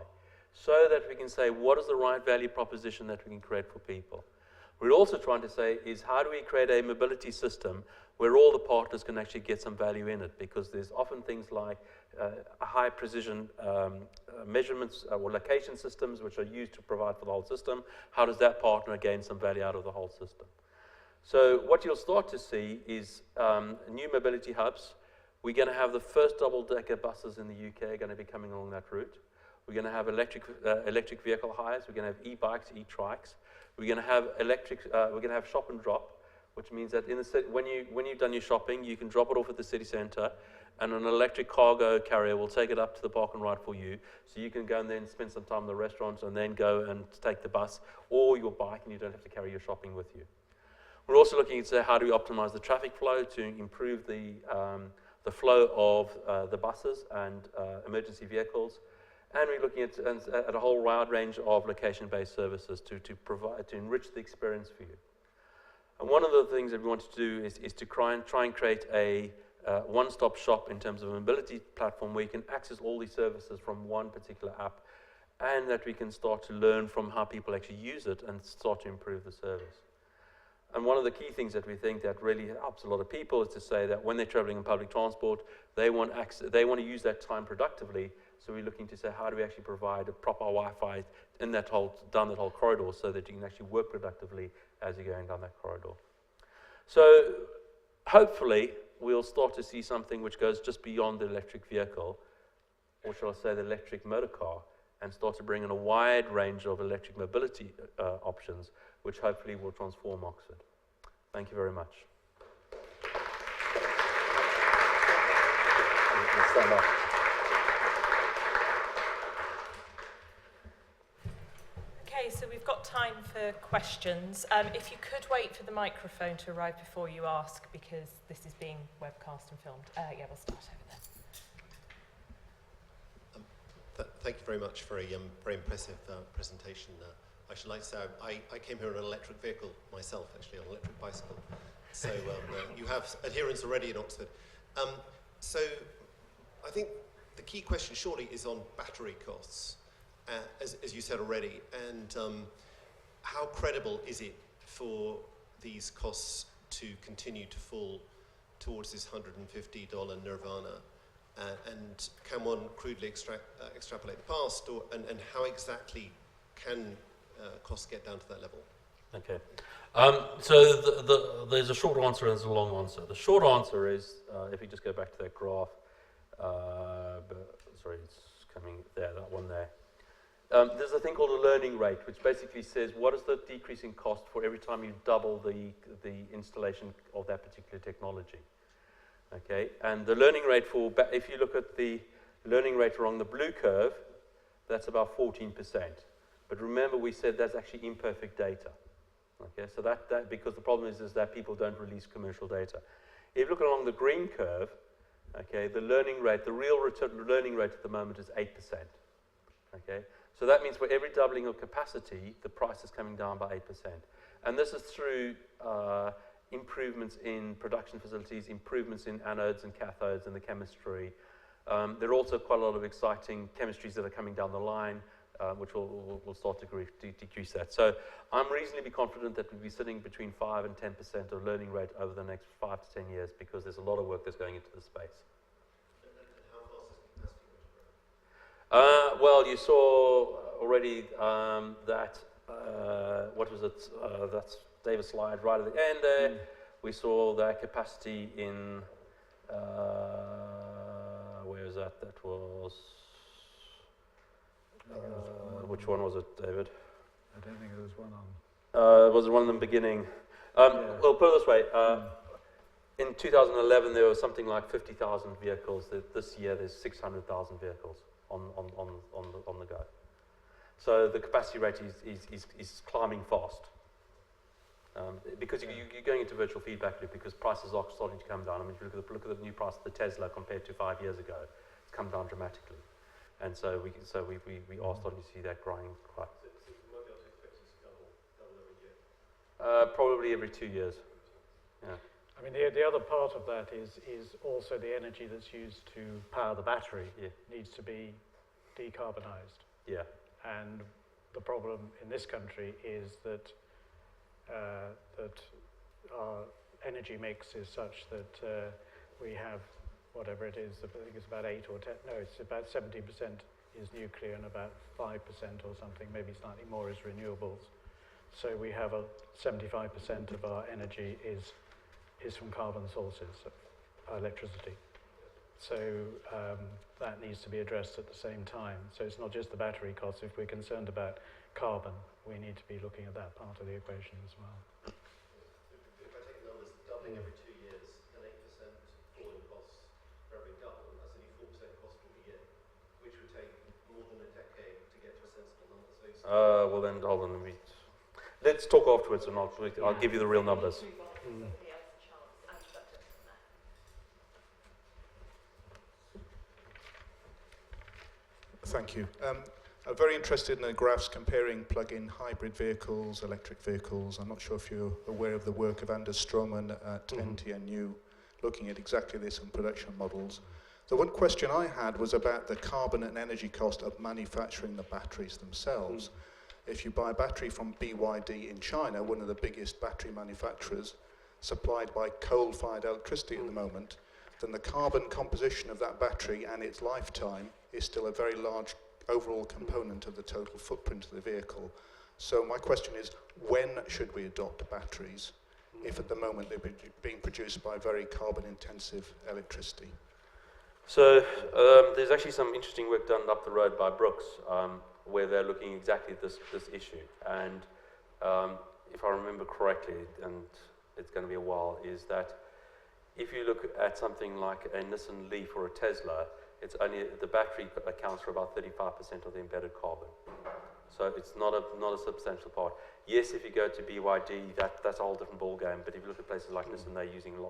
so that we can say what is the right value proposition that we can create for people. We're also trying to say is how do we create a mobility system where all the partners can actually get some value in it, because there's often things like high precision measurements or location systems which are used to provide for the whole system. How does that partner gain some value out of the whole system? So what you'll start to see is new mobility hubs. We're going to have the first double-decker buses in the UK going to be coming along that route. We're going to have electric vehicle hires. We're going to have e-bikes, e-trikes. We're going to have we're going to have shop and drop, which means that in the city, when you've done your shopping, you can drop it off at the city centre, and an electric cargo carrier will take it up to the park and ride for you. So you can go and then spend some time in the restaurant and then go and take the bus or your bike, and you don't have to carry your shopping with you. We're also looking at how do we optimize the traffic flow to improve the flow of the buses and emergency vehicles. And we're looking at a whole wide range of location-based services to enrich the experience for you. And one of the things that we want to do is to try and create a one-stop shop in terms of a mobility platform where you can access all these services from one particular app, and that we can start to learn from how people actually use it and start to improve the service. And one of the key things that we think that really helps a lot of people is to say that when they're traveling in public transport, they want to use that time productively. So we're looking to say, how do we actually provide a proper Wi-Fi down that whole corridor so that you can actually work productively as you're going down that corridor. So hopefully we'll start to see something which goes just beyond the electric vehicle, or shall I say the electric motor car, and start to bring in a wide range of electric mobility options, which hopefully will transform Oxford. Thank you very much. Let's stand up. Okay, so we've got time for questions. If you could wait for the microphone to arrive before you ask, because this is being webcast and filmed. Yeah, we'll start over there. Thank you very much for a very impressive presentation. I should like to say I came here on an electric vehicle myself, actually, on an electric bicycle. So you have adherents already in Oxford. So I think the key question surely is on battery costs, as you said already, and how credible is it for these costs to continue to fall towards this $150 nirvana? And can one crudely extrapolate the past, and how exactly can costs get down to that level? Okay. So there's a short answer and there's a long answer. The short answer is, if you just go back to that graph, sorry, it's coming there, that one there. There's a thing called a learning rate, which basically says what is the decrease in cost for every time you double the installation of that particular technology. Okay, and the learning rate if you look at the learning rate along the blue curve, that's about 14%. But remember, we said that's actually imperfect data. Okay, so that because the problem is that people don't release commercial data. If you look along the green curve, okay, the learning rate, the real learning rate at the moment is 8%. Okay, so that means for every doubling of capacity, the price is coming down by 8%. And this is through improvements in production facilities, improvements in anodes and cathodes and the chemistry. There are also quite a lot of exciting chemistries that are coming down the line, which will start to decrease that. So I'm reasonably confident that we'll be sitting between 5 and 10% of learning rate over the next 5 to 10 years, because there's a lot of work that's going into the space. And how fast is capacity going to grow? Well, you saw already that, what was it, that's David's slide right at the end there. We saw that capacity in, where is that? That was, which one was it, David? I don't think there was one on. Was it one in the beginning? Well, put it this way. In 2011, there was something like 50,000 vehicles. This year, there's 600,000 vehicles on the go. So the capacity rate is climbing fast. Because you're going into virtual feedback loop, because prices are starting to come down. I mean, if you look at the new price of the Tesla compared to 5 years ago, it's come down dramatically. And so we are starting to see that growing quite. So you might be able to expect it to double every year? Probably every 2 years. Yeah. I mean, the other part of that is also the energy that's used to power the battery needs to be decarbonised. Yeah. And the problem in this country is that our energy mix is such that we have, whatever it is, I think it's about 8 or 10, no, it's about 70% is nuclear and about 5% or something, maybe slightly more, is renewables. So we have 75% of our energy is from carbon sources, electricity. So that needs to be addressed at the same time. So it's not just the battery costs. If we're concerned about carbon, we need to be looking at that part of the equation as well. If I take numbers, doubling every 2 years, an 8% fall in costs for every double, that's only 4% cost per year, which would take more than a decade to get to a sensible number. So Well then, hold on. Let's talk afterwards, and I'll give you the real numbers. Thank you. I'm very interested in the graphs comparing plug-in hybrid vehicles, electric vehicles. I'm not sure if you're aware of the work of Anders Stroman at NTNU, looking at exactly this in production models. The one question I had was about the carbon and energy cost of manufacturing the batteries themselves. If you buy a battery from BYD in China, one of the biggest battery manufacturers, supplied by coal-fired electricity at the moment, then the carbon composition of that battery and its lifetime is still a very large overall component of the total footprint of the vehicle. So my question is, when should we adopt batteries if at the moment they're being produced by very carbon-intensive electricity? So there's actually some interesting work done up the road by Brooks, where they're looking exactly at this issue. And if I remember correctly, and it's going to be a while, is that if you look at something like a Nissan Leaf or a Tesla, it's only the battery accounts for about 35% of the embedded carbon. So it's not a substantial part. Yes, if you go to BYD, that's a whole different ballgame. But if you look at places like Nissan, they're using a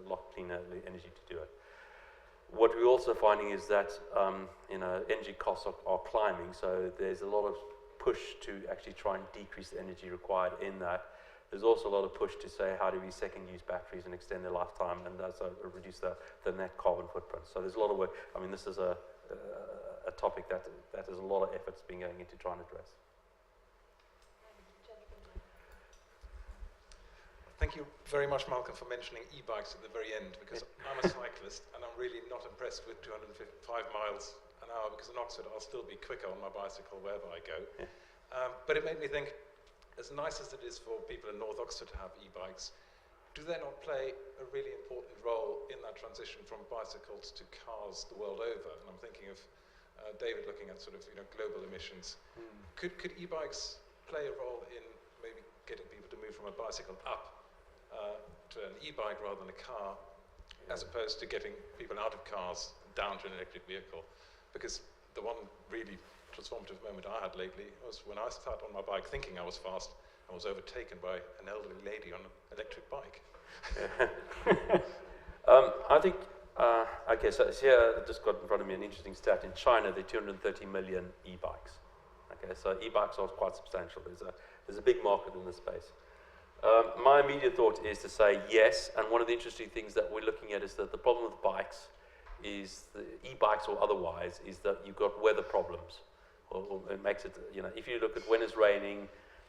lot cleaner energy to do it. What we're also finding is that energy costs are climbing. So there's a lot of push to actually try and decrease the energy required in that. There's also a lot of push to say, how do we second-use batteries and extend their lifetime, and also reduce the net carbon footprint. So there's a lot of work. I mean, this is a topic that has a lot of efforts being going into trying to address. Thank you very much, Malcolm, for mentioning e-bikes at the very end, because I'm a cyclist and I'm really not impressed with 205 miles an hour, because in Oxford I'll still be quicker on my bicycle wherever I go. Yeah. But it made me think, as nice as it is for people in North Oxford to have e-bikes, do they not play a really important role in that transition from bicycles to cars the world over? And I'm thinking of David looking at sort of global emissions. Could e-bikes play a role in maybe getting people to move from a bicycle up to an e-bike rather than a car, as opposed to getting people out of cars down to an electric vehicle? Because the one really transformative moment I had lately was when I started on my bike thinking I was fast and was overtaken by an elderly lady on an electric bike. I think, okay, so here I just got in front of me an interesting stat. In China, there are 230 million e-bikes. Okay, so e-bikes are quite substantial. There's a big market in this space. My immediate thought is to say yes, and one of the interesting things that we're looking at is that the problem with bikes is, the e-bikes or otherwise, is that you've got weather problems. Or it makes it, you know, if you look at when it's raining,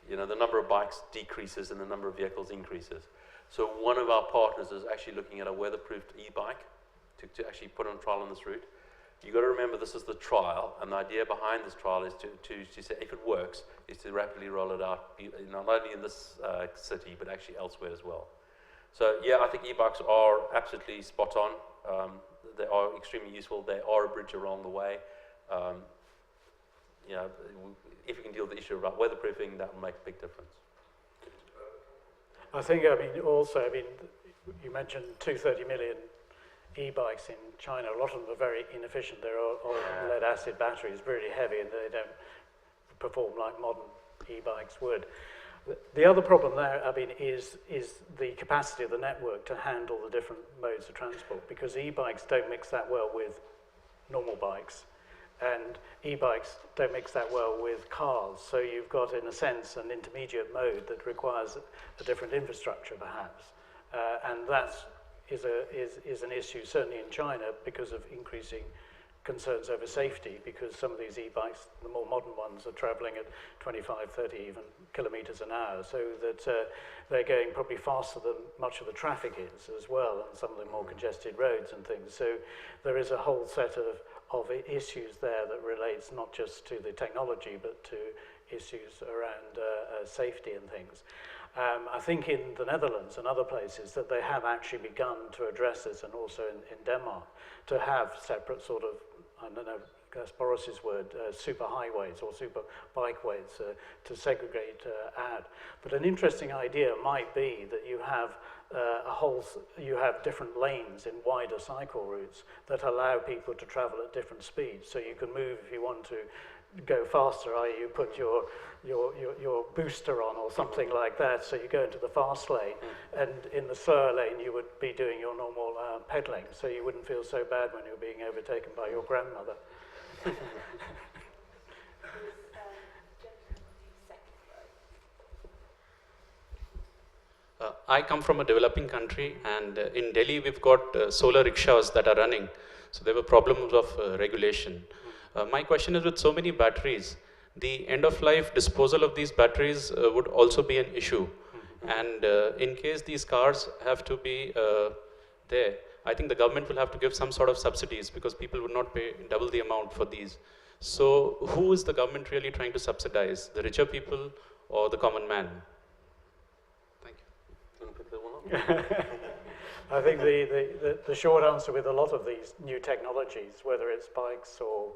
you know, the number of bikes decreases and the number of vehicles increases. So one of our partners is actually looking at a weatherproofed e-bike to actually put on trial on this route. You've got to remember this is the trial, and the idea behind this trial is to say, if it works, is to rapidly roll it out, not only in this city, but actually elsewhere as well. So yeah, I think e-bikes are absolutely spot on. They are extremely useful. They are a bridge along the way. You know, if you can deal with the issue about weatherproofing, that will make a big difference. I think, I mean, also, I mean, you mentioned 230 million e-bikes in China. A lot of them are very inefficient. They're all lead-acid batteries, really heavy, and they don't perform like modern e-bikes would. The other problem there, I mean, is the capacity of the network to handle the different modes of transport, because e-bikes don't mix that well with normal bikes, and e-bikes don't mix that well with cars. So you've got, in a sense, an intermediate mode that requires a different infrastructure, perhaps, and that is an issue, certainly in China, because of increasing concerns over safety, because some of these e-bikes, the more modern ones, are traveling at 25, 30 even kilometers an hour, so that they're going probably faster than much of the traffic is as well, and some of the more congested roads and things. So there is a whole set of issues there that relates not just to the technology, but to issues around safety and things. I think in the Netherlands and other places that they have actually begun to address this, and also in Denmark, to have separate sort of, I don't know, that's Boris's word, super highways or super bikeways to segregate add. But an interesting idea might be that you have you have different lanes in wider cycle routes that allow people to travel at different speeds. So you can move if you want to go faster, i.e. you put your booster on or something like that, so you go into the fast lane, and in the slower lane you would be doing your normal pedaling, so you wouldn't feel so bad when you're being overtaken by your grandmother. I come from a developing country, and in Delhi we've got solar rickshaws that are running, so there were problems of regulation. My question is, with so many batteries, the end-of-life disposal of these batteries would also be an issue. And in case these cars have to be there, I think the government will have to give some sort of subsidies, because people would not pay double the amount for these. So who is the government really trying to subsidize, the richer people or the common man? Thank you. Want to pick that one up? I think the short answer with a lot of these new technologies, whether it's bikes or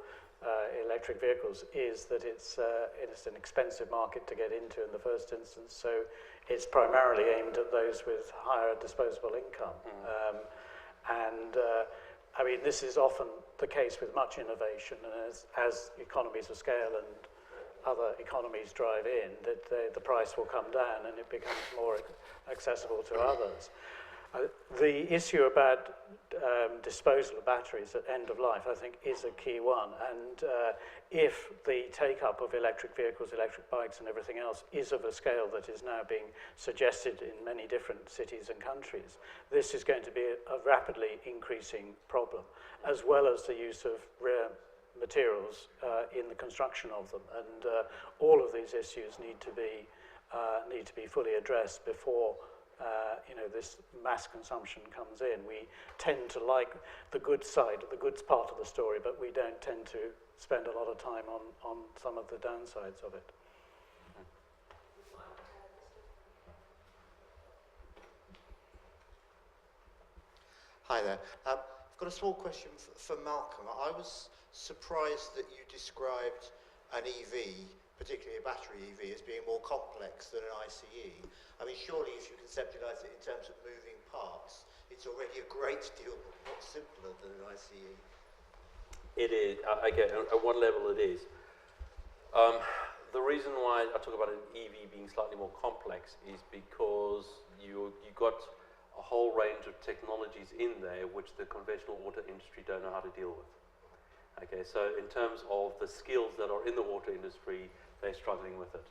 electric vehicles, is that it's an expensive market to get into in the first instance. So it's primarily aimed at those with higher disposable income. I mean, this is often the case with much innovation, and as economies of scale and other economies drive in, that the price will come down and it becomes more accessible to others. The issue about disposal of batteries at end of life, I think, is a key one. And if the take-up of electric vehicles, electric bikes and everything else is of a scale that is now being suggested in many different cities and countries, this is going to be a rapidly increasing problem, as well as the use of rare materials in the construction of them. And all of these issues need to be fully addressed before this mass consumption comes in. We tend to like the good side, the goods part of the story, but we don't tend to spend a lot of time on some of the downsides of it. Hi there. I've got a small question for Malcolm. I was surprised that you described an EV, particularly a battery EV, as being more complex than an ICE. I mean, surely if you conceptualize it in terms of moving parts, it's already a great deal more simpler than an ICE. It is. Okay, at one level it is. The reason why I talk about an EV being slightly more complex is because you got a whole range of technologies in there which the conventional auto industry don't know how to deal with. Okay, so in terms of the skills that are in the auto industry, they're struggling with it.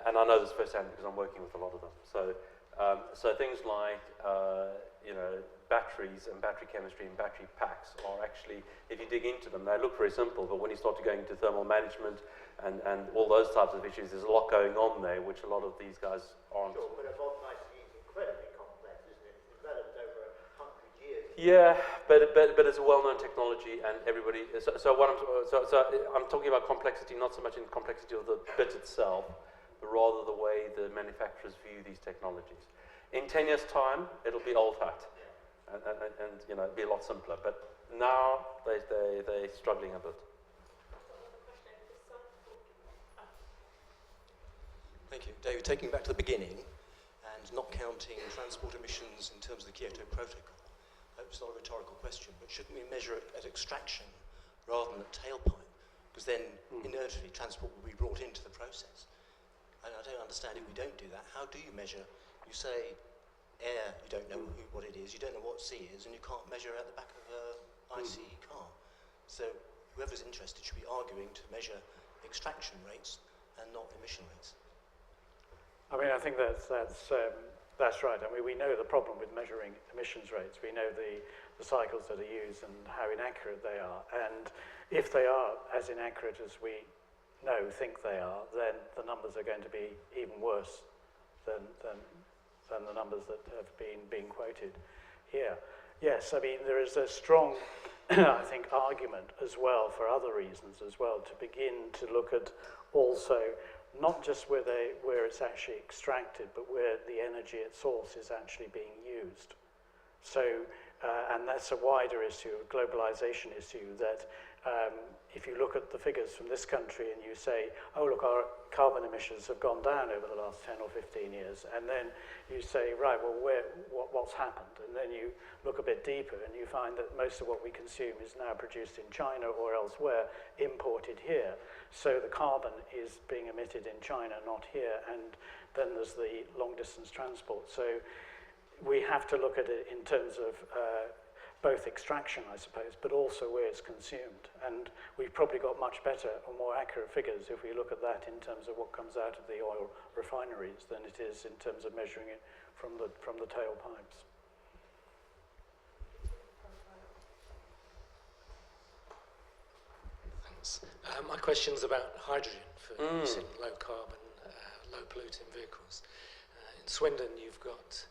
And I know this firsthand because I'm working with a lot of them. So things like, batteries and battery chemistry and battery packs are actually, if you dig into them, they look very simple, but when you start to go into thermal management and all those types of issues, there's a lot going on there, which a lot of these guys aren't. Sure, but a bomb IC is incredibly complex, isn't it? It's developed over 100 years. Yeah, but it's a well-known technology, and everybody. So I'm talking about complexity, not so much in complexity of the bit itself, but rather the way the manufacturers view these technologies. In 10 years' time, it'll be old hat, and it'll be a lot simpler. But now they're struggling a bit. Thank you. David, taking you back to the beginning and not counting transport emissions in terms of the Kyoto Protocol, I hope it's not a rhetorical question, but shouldn't we measure it at extraction rather than at tailpipe? Because then, inertially, transport will be brought into the process. And I don't understand if we don't do that. How do you measure? You say air, you don't know what it is, you don't know what C is, and you can't measure at the back of an ICE car. So whoever's interested should be arguing to measure extraction rates and not emission rates. I mean, I think that's right. I mean, we know the problem with measuring emissions rates. We know the cycles that are used and how inaccurate they are. And if they are as inaccurate as we think they are, then the numbers are going to be even worse than the numbers that have been quoted here. Yes, I mean, there is a strong, I think, argument as well for other reasons as well to begin to look at also not just where it's actually extracted, but where the energy at source is actually being used. So, and that's a wider issue, a globalization issue, that if you look at the figures from this country and you say, oh, look, our carbon emissions have gone down over the last 10 or 15 years, and then you say, right, well, what's happened? And then you look a bit deeper and you find that most of what we consume is now produced in China or elsewhere, imported here. So the carbon is being emitted in China, not here, and then there's the long-distance transport. So we have to look at it in terms of both extraction, I suppose, but also where it's consumed. And we've probably got much better or more accurate figures if we look at that in terms of what comes out of the oil refineries than it is in terms of measuring it from the tailpipes. Thanks. My question's about hydrogen for use in low carbon, low polluting vehicles. In Swindon, you've got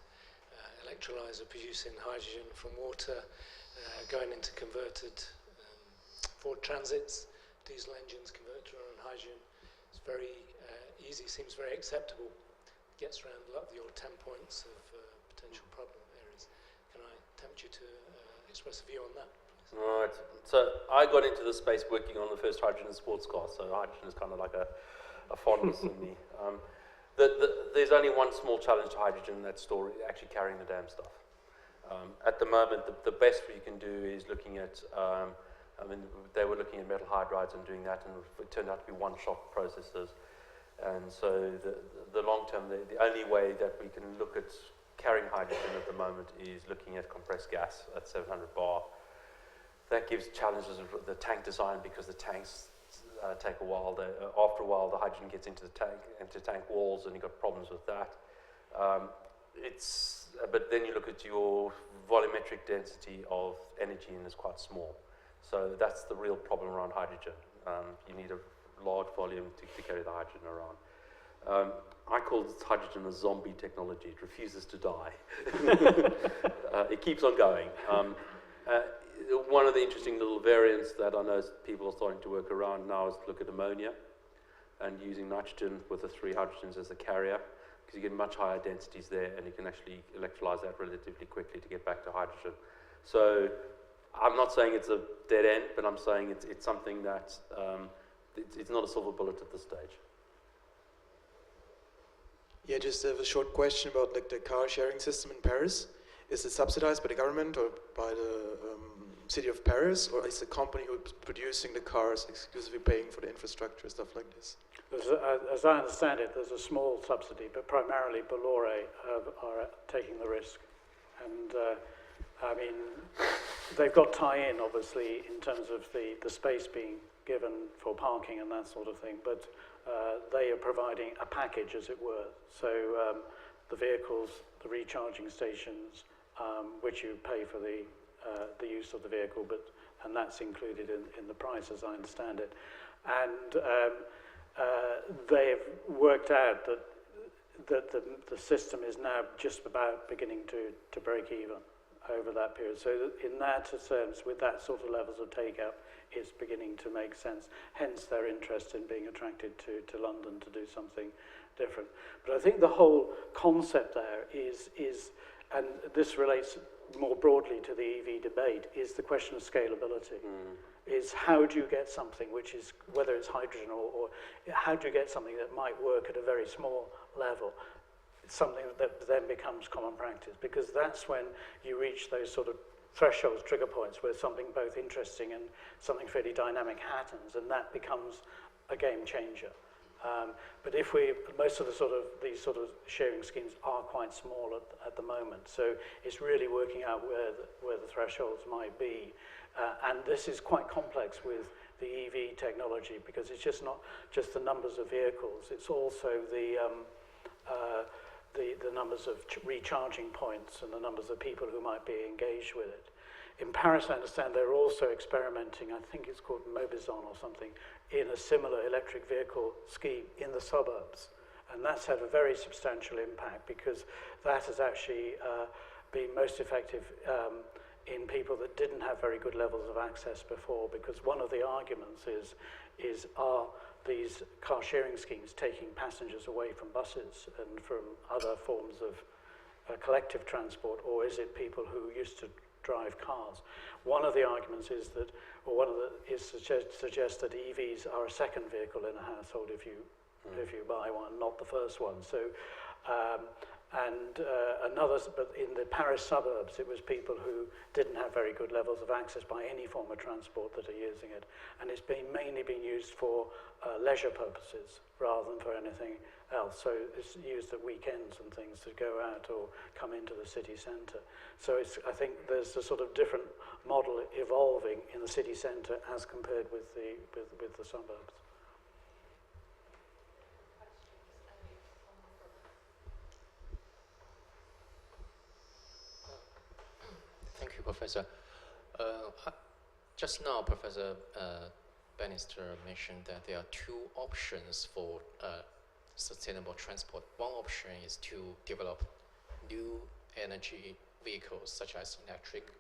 electrolyser producing hydrogen from water, going into converted Ford Transits, diesel engines converted to run on hydrogen. It's very easy, seems very acceptable. Gets around a lot of your 10 points of potential problem areas. Can I tempt you to express a view on that? Right. So I got into the space working on the first hydrogen sports car. So hydrogen is kind of like a fondness in me. There's only one small challenge to hydrogen in that story, actually carrying the damn stuff. At the moment, the best you can do is looking at, they were looking at metal hydrides and doing that, and it turned out to be one-shot processes. And so the long term, the only way that we can look at carrying hydrogen at the moment is looking at compressed gas at 700 bar. That gives challenges of the tank design because the tanks take a while. After a while, the hydrogen gets into the tank walls, and you've got problems with that. But then you look at your volumetric density of energy, and it's quite small. So that's the real problem around hydrogen. You need a large volume to carry the hydrogen around. I call this hydrogen a zombie technology. It refuses to die. It keeps on going. One of the interesting little variants that I know people are starting to work around now is to look at ammonia and using nitrogen with the 3 hydrogens as a carrier, because you get much higher densities there, and you can actually electrolyze that relatively quickly to get back to hydrogen. So I'm not saying it's a dead end, but I'm saying it's something that it's not a silver bullet at this stage. Yeah, just have a short question about the car sharing system in Paris. Is it subsidized by the government or by the city of Paris, or is the company who's producing the cars exclusively paying for the infrastructure, stuff like this? As I understand it, there's a small subsidy, but primarily Bolloré are taking the risk. And I mean, they've got tie-in, obviously, in terms of the space being given for parking and that sort of thing, but they are providing a package, as it were. So the vehicles, the recharging stations, which you pay for the use of the vehicle, and that's included in the price, as I understand it. And they've worked out that the system is now just about beginning to break even over that period. So in that sense, with that sort of levels of take-up, it's beginning to make sense. Hence their interest in being attracted to London to do something different. But I think the whole concept there is, and this relates more broadly to the EV debate, is the question of scalability. Is how do you get something which is, whether it's hydrogen or how do you get something that might work at a very small level? It's something that then becomes common practice, because that's when you reach those sort of thresholds, trigger points, where something both interesting and something fairly dynamic happens, and that becomes a game changer. But if most of these sort of sharing schemes are quite small at the moment, so it's really working out where the thresholds might be. And this is quite complex with the EV technology, because it's just not just the numbers of vehicles, it's also the numbers of recharging points and the numbers of people who might be engaged with it. In Paris, I understand they're also experimenting, I think it's called Mobizon or something, in a similar electric vehicle scheme in the suburbs. And that's had a very substantial impact, because that has actually been most effective in people that didn't have very good levels of access before, because one of the arguments is are these car sharing schemes taking passengers away from buses and from other forms of collective transport, or is it people who used to drive cars? One of the arguments is that, or one of the suggests that EVs are a second vehicle in a household if you buy one, not the first one. So, but in the Paris suburbs, it was people who didn't have very good levels of access by any form of transport that are using it, and it's mainly been used for leisure purposes rather than for anything else. So it's used at weekends and things to go out or come into the city centre. So I think there's a sort of different model evolving in the city centre as compared with the suburbs. Thank you, Professor. Just now, Professor Banister mentioned that there are two options for sustainable transport. One option is to develop new energy vehicles, such as electric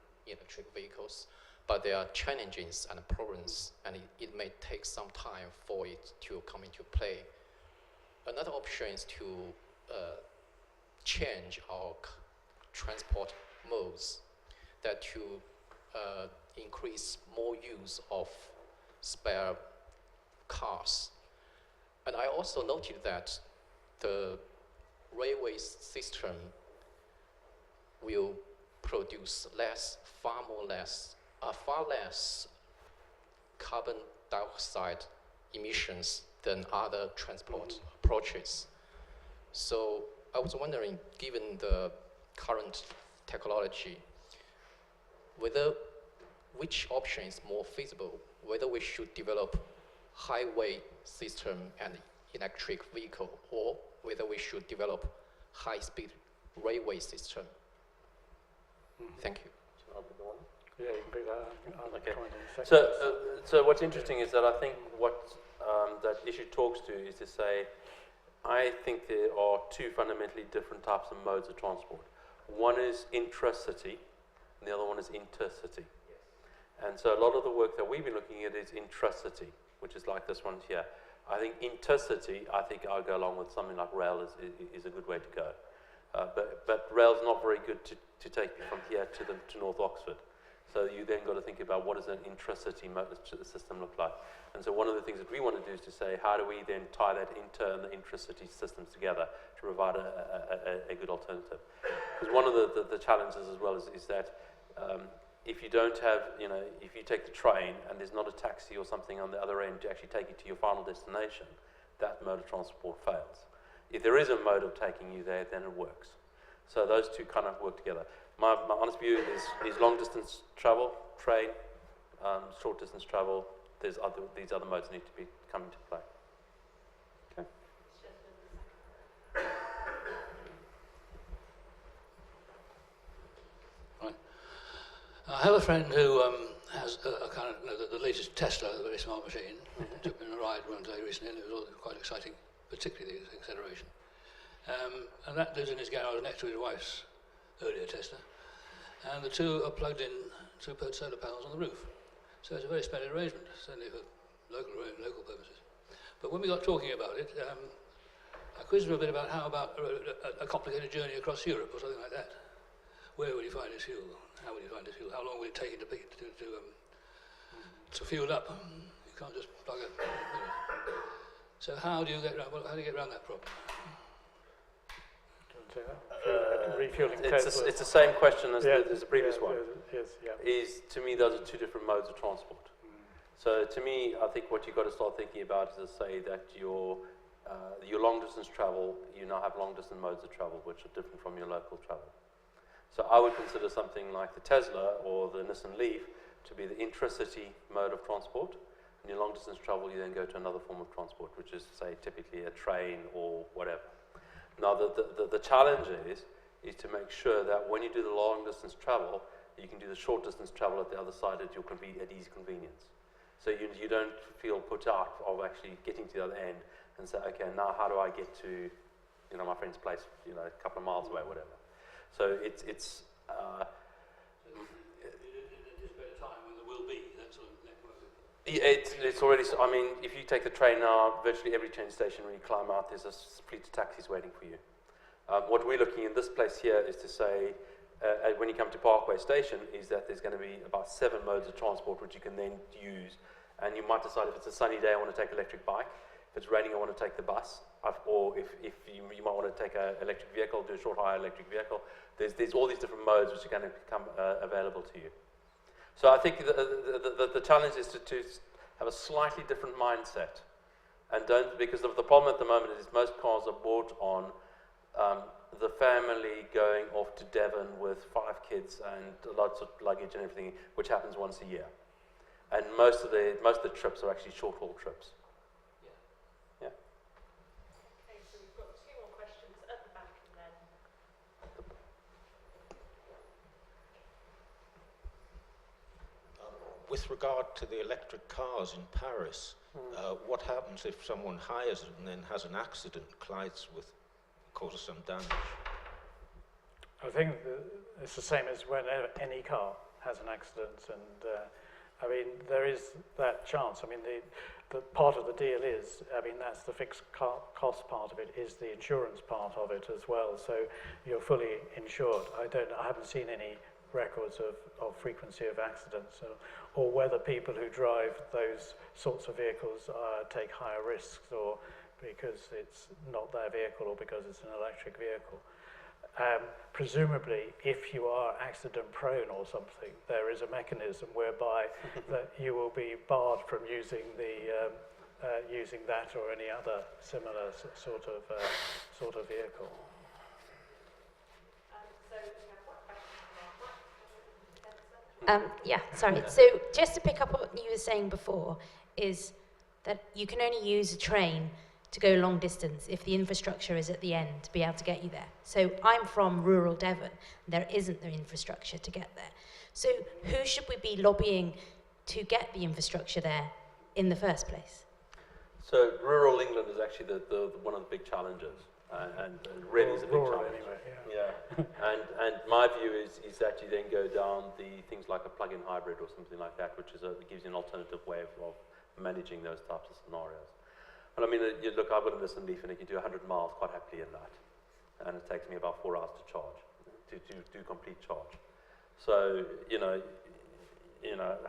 vehicles, but there are challenges and problems, and it may take some time for it to come into play. Another option is to change our transport modes, that to increase more use of spare cars. And I also noted that the railway system will produce far less carbon dioxide emissions than other transport approaches. So I was wondering, given the current technology, which option is more feasible, whether we should develop highway system and electric vehicle, or whether we should develop high-speed railway system. Thank you. Yeah, you can pick that up. Okay. So what's interesting is that I think what that issue talks to is to say, I think there are two fundamentally different types of modes of transport. One is intracity, and the other one is intercity. And so a lot of the work that we've been looking at is intracity, which is like this one here. I think intercity, I think I'll go along with something like rail is a good way to go. But rail's not very good to take you from here to North Oxford. So you then got to think about what does an intracity system look like. And so one of the things that we want to do is to say, how do we then tie that inter and the intracity systems together to provide a good alternative? Because one of the challenges as well is that if you don't have, if you take the train and there's not a taxi or something on the other end to actually take you to your final destination, that mode of transport fails. If there is a mode of taking you there, then it works. So those two kind of work together. my honest view is long distance travel, train, short distance travel. These other modes need to come into play. Okay. Right. I have a friend who has a kind of the latest Tesla, a very smart machine. Took me on a ride one day recently, and it was all quite exciting, particularly the acceleration. And that lives in his garage next to his wife's earlier Tesla. And the two are plugged in to put solar panels on the roof. So it's a very splendid arrangement, certainly for local purposes. But when we got talking about it, I quizzed him a bit about how about a complicated journey across Europe or something like that. Where would you find his fuel? How would you find his fuel? How long would it take him to fuel up? You can't just plug it. So how do you get around that problem? Refueling it's the same question as the previous one. Yes. To me, those are two different modes of transport. So to me, I think what you've got to start thinking about is to say that your long distance travel, you now have long distance modes of travel which are different from your local travel. So I would consider something like the Tesla or the Nissan Leaf to be the intracity mode of transport. And your long distance travel, you then go to another form of transport, which is, say, typically a train or whatever. Now, the challenge is to make sure that when you do the long distance travel, you can do the short distance travel at the other side at easy convenience. So you don't feel put out of actually getting to the other end and say, okay, now how do I get to, my friend's place, a couple of miles away, whatever. So it's It's already, if you take the train now, virtually every train station when you climb out, there's a fleet of taxis waiting for you. What we're looking in this place here is to say, when you come to Parkway Station, is that there's going to be about 7 modes of transport which you can then use. And you might decide if it's a sunny day, I want to take an electric bike. If it's raining, I want to take the bus. Or if you might want to take an electric vehicle, do a short hire electric vehicle. There's all these different modes which are going to become available to you. So I think the challenge is to have a slightly different mindset, and because of the problem at the moment is most cars are bought on the family going off to Devon with 5 kids and lots of luggage and everything, which happens once a year, and most of the trips are actually short haul trips. Yeah. Okay, so we've got 2 more questions at the back and then. With regard to the electric cars in Paris, what happens if someone hires it and then has an accident, collides with, causes some damage? I think it's the same as when any car has an accident, and there is that chance. The part of the deal is, that's the fixed cost part of it, is the insurance part of it as well. So you're fully insured. I haven't seen any records of frequency of accidents, or whether people who drive those sorts of vehicles take higher risks, or because it's not their vehicle or because it's an electric vehicle. Presumably, if you are accident prone or something, there is a mechanism whereby that you will be barred from using using that or any other similar sort of vehicle. Yeah, sorry. So just to pick up what you were saying before, is that you can only use a train to go long distance if the infrastructure is at the end to be able to get you there. So I'm from rural Devon. There isn't the infrastructure to get there. So who should we be lobbying to get the infrastructure there in the first place? So rural England is actually one of the big challenges, and really is a big challenge. Anyway, yeah. and my view is that you then go down the things like a plug-in hybrid or something like that, which gives you an alternative way of managing those types of scenarios. And you look, I've got a Nissan Leaf and it can do 100 miles quite happily in that, and it takes me about 4 hours to charge, to do complete charge. So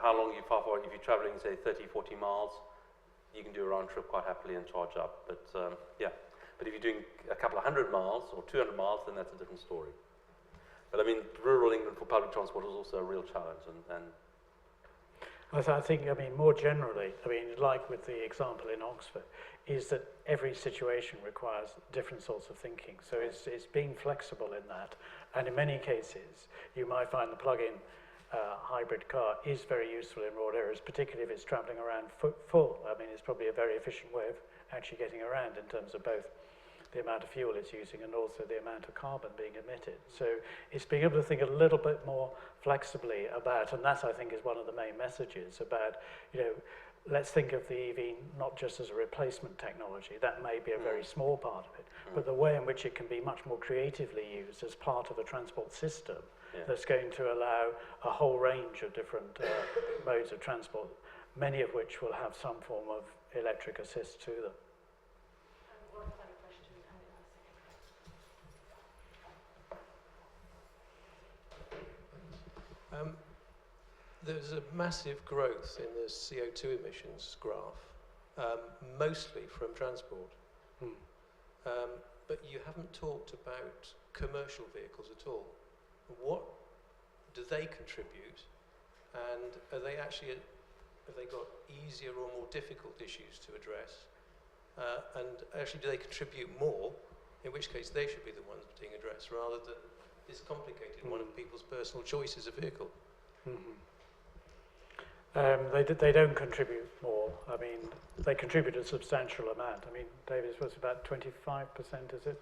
how long you far if you're traveling, say 30, 40 miles, you can do a round trip quite happily and charge up. But yeah. But if you're doing a couple of 100 miles or 200 miles, then that's a different story. But rural England for public transport is also a real challenge. I think, more generally, like with the example in Oxford, is that every situation requires different sorts of thinking. So it's being flexible in that. And in many cases, you might find the plug-in hybrid car is very useful in rural areas, particularly if it's traveling around full. It's probably a very efficient way of actually getting around in terms of both the amount of fuel it's using and also the amount of carbon being emitted. So it's being able to think a little bit more flexibly about, and that I think is one of the main messages about, let's think of the EV not just as a replacement technology. That may be a very small part of it, but the way in which it can be much more creatively used as part of a transport system that's going to allow a whole range of different modes of transport, many of which will have some form of electric assist to them. There's a massive growth in the CO2 emissions graph, mostly from transport. But you haven't talked about commercial vehicles at all. What do they contribute, and have they got easier or more difficult issues to address? And actually, do they contribute more, in which case they should be the ones being addressed, rather than this complicated one of people's personal choices of vehicle? They don't contribute more. They contribute a substantial amount. David, was about 25%, is it?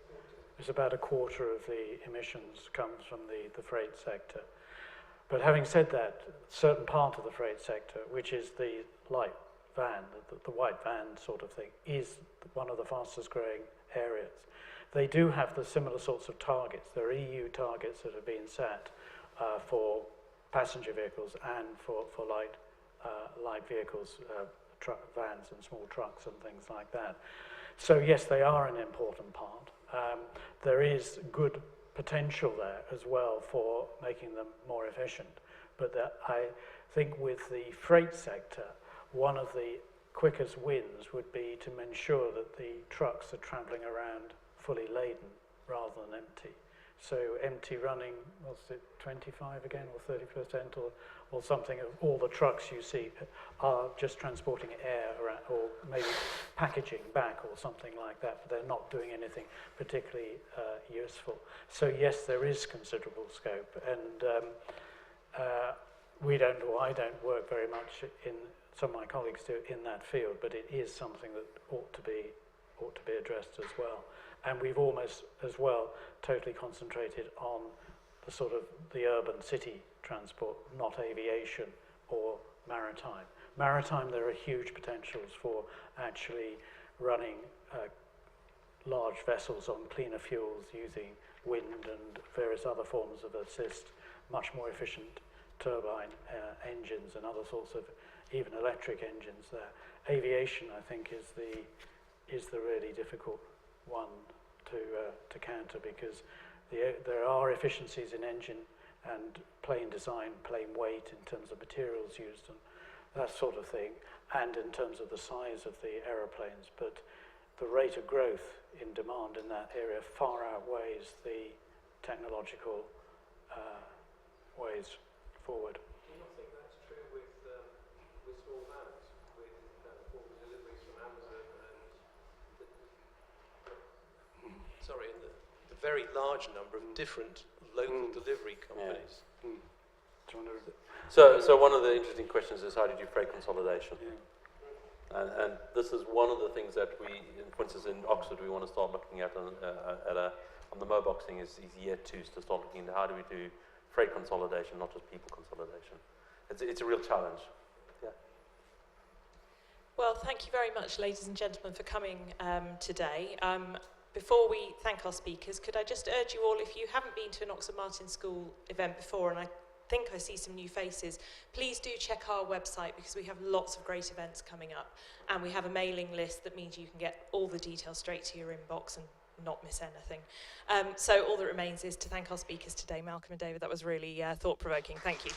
It's about a quarter of the emissions comes from the freight sector. But having said that, a certain part of the freight sector, which is the light van, the white van sort of thing, is one of the fastest growing areas. They do have the similar sorts of targets. There are EU targets that have been set for passenger vehicles and for light vehicles, vans and small trucks and things like that. So yes, they are an important part. There is good potential there as well for making them more efficient. But I think with the freight sector, one of the quickest wins would be to ensure that the trucks are travelling around fully laden rather than empty. So empty running, what's it, 25 again, or 30%, or something of all the trucks you see are just transporting air around, or maybe packaging back or something like that, but they're not doing anything particularly useful. So yes, there is considerable scope, and I don't work very much in, some of my colleagues do, in that field, but it is something that ought to be addressed as well. And we've almost, as well, totally concentrated on the sort of the urban city transport, not aviation or maritime. Maritime, there are huge potentials for actually running large vessels on cleaner fuels using wind and various other forms of assist, much more efficient turbine engines and other sorts of even electric engines there. Aviation, I think, is the really difficult one to counter, because there are efficiencies in engine and plane design, plane weight in terms of materials used and that sort of thing, and in terms of the size of the aeroplanes, but the rate of growth in demand in that area far outweighs the technological ways forward. Do you not think that's true with small vans, with form deliveries from Amazon and the very large number of different local delivery companies? So one of the interesting questions is, how do you do freight consolidation? And this is one of the things that we, for instance, in Oxford, we want to start looking at on the moboxing is year 2, to start looking at how do we do freight consolidation, not just people consolidation. It's a real challenge. Yeah. Well, thank you very much, ladies and gentlemen, for coming today. Before we thank our speakers, could I just urge you all, if you haven't been to an Oxford Martin School event before, and I think I see some new faces, please do check our website, because we have lots of great events coming up, and we have a mailing list that means you can get all the details straight to your inbox and not miss anything. So all that remains is to thank our speakers today, Malcolm and David. That was really thought-provoking. Thank you.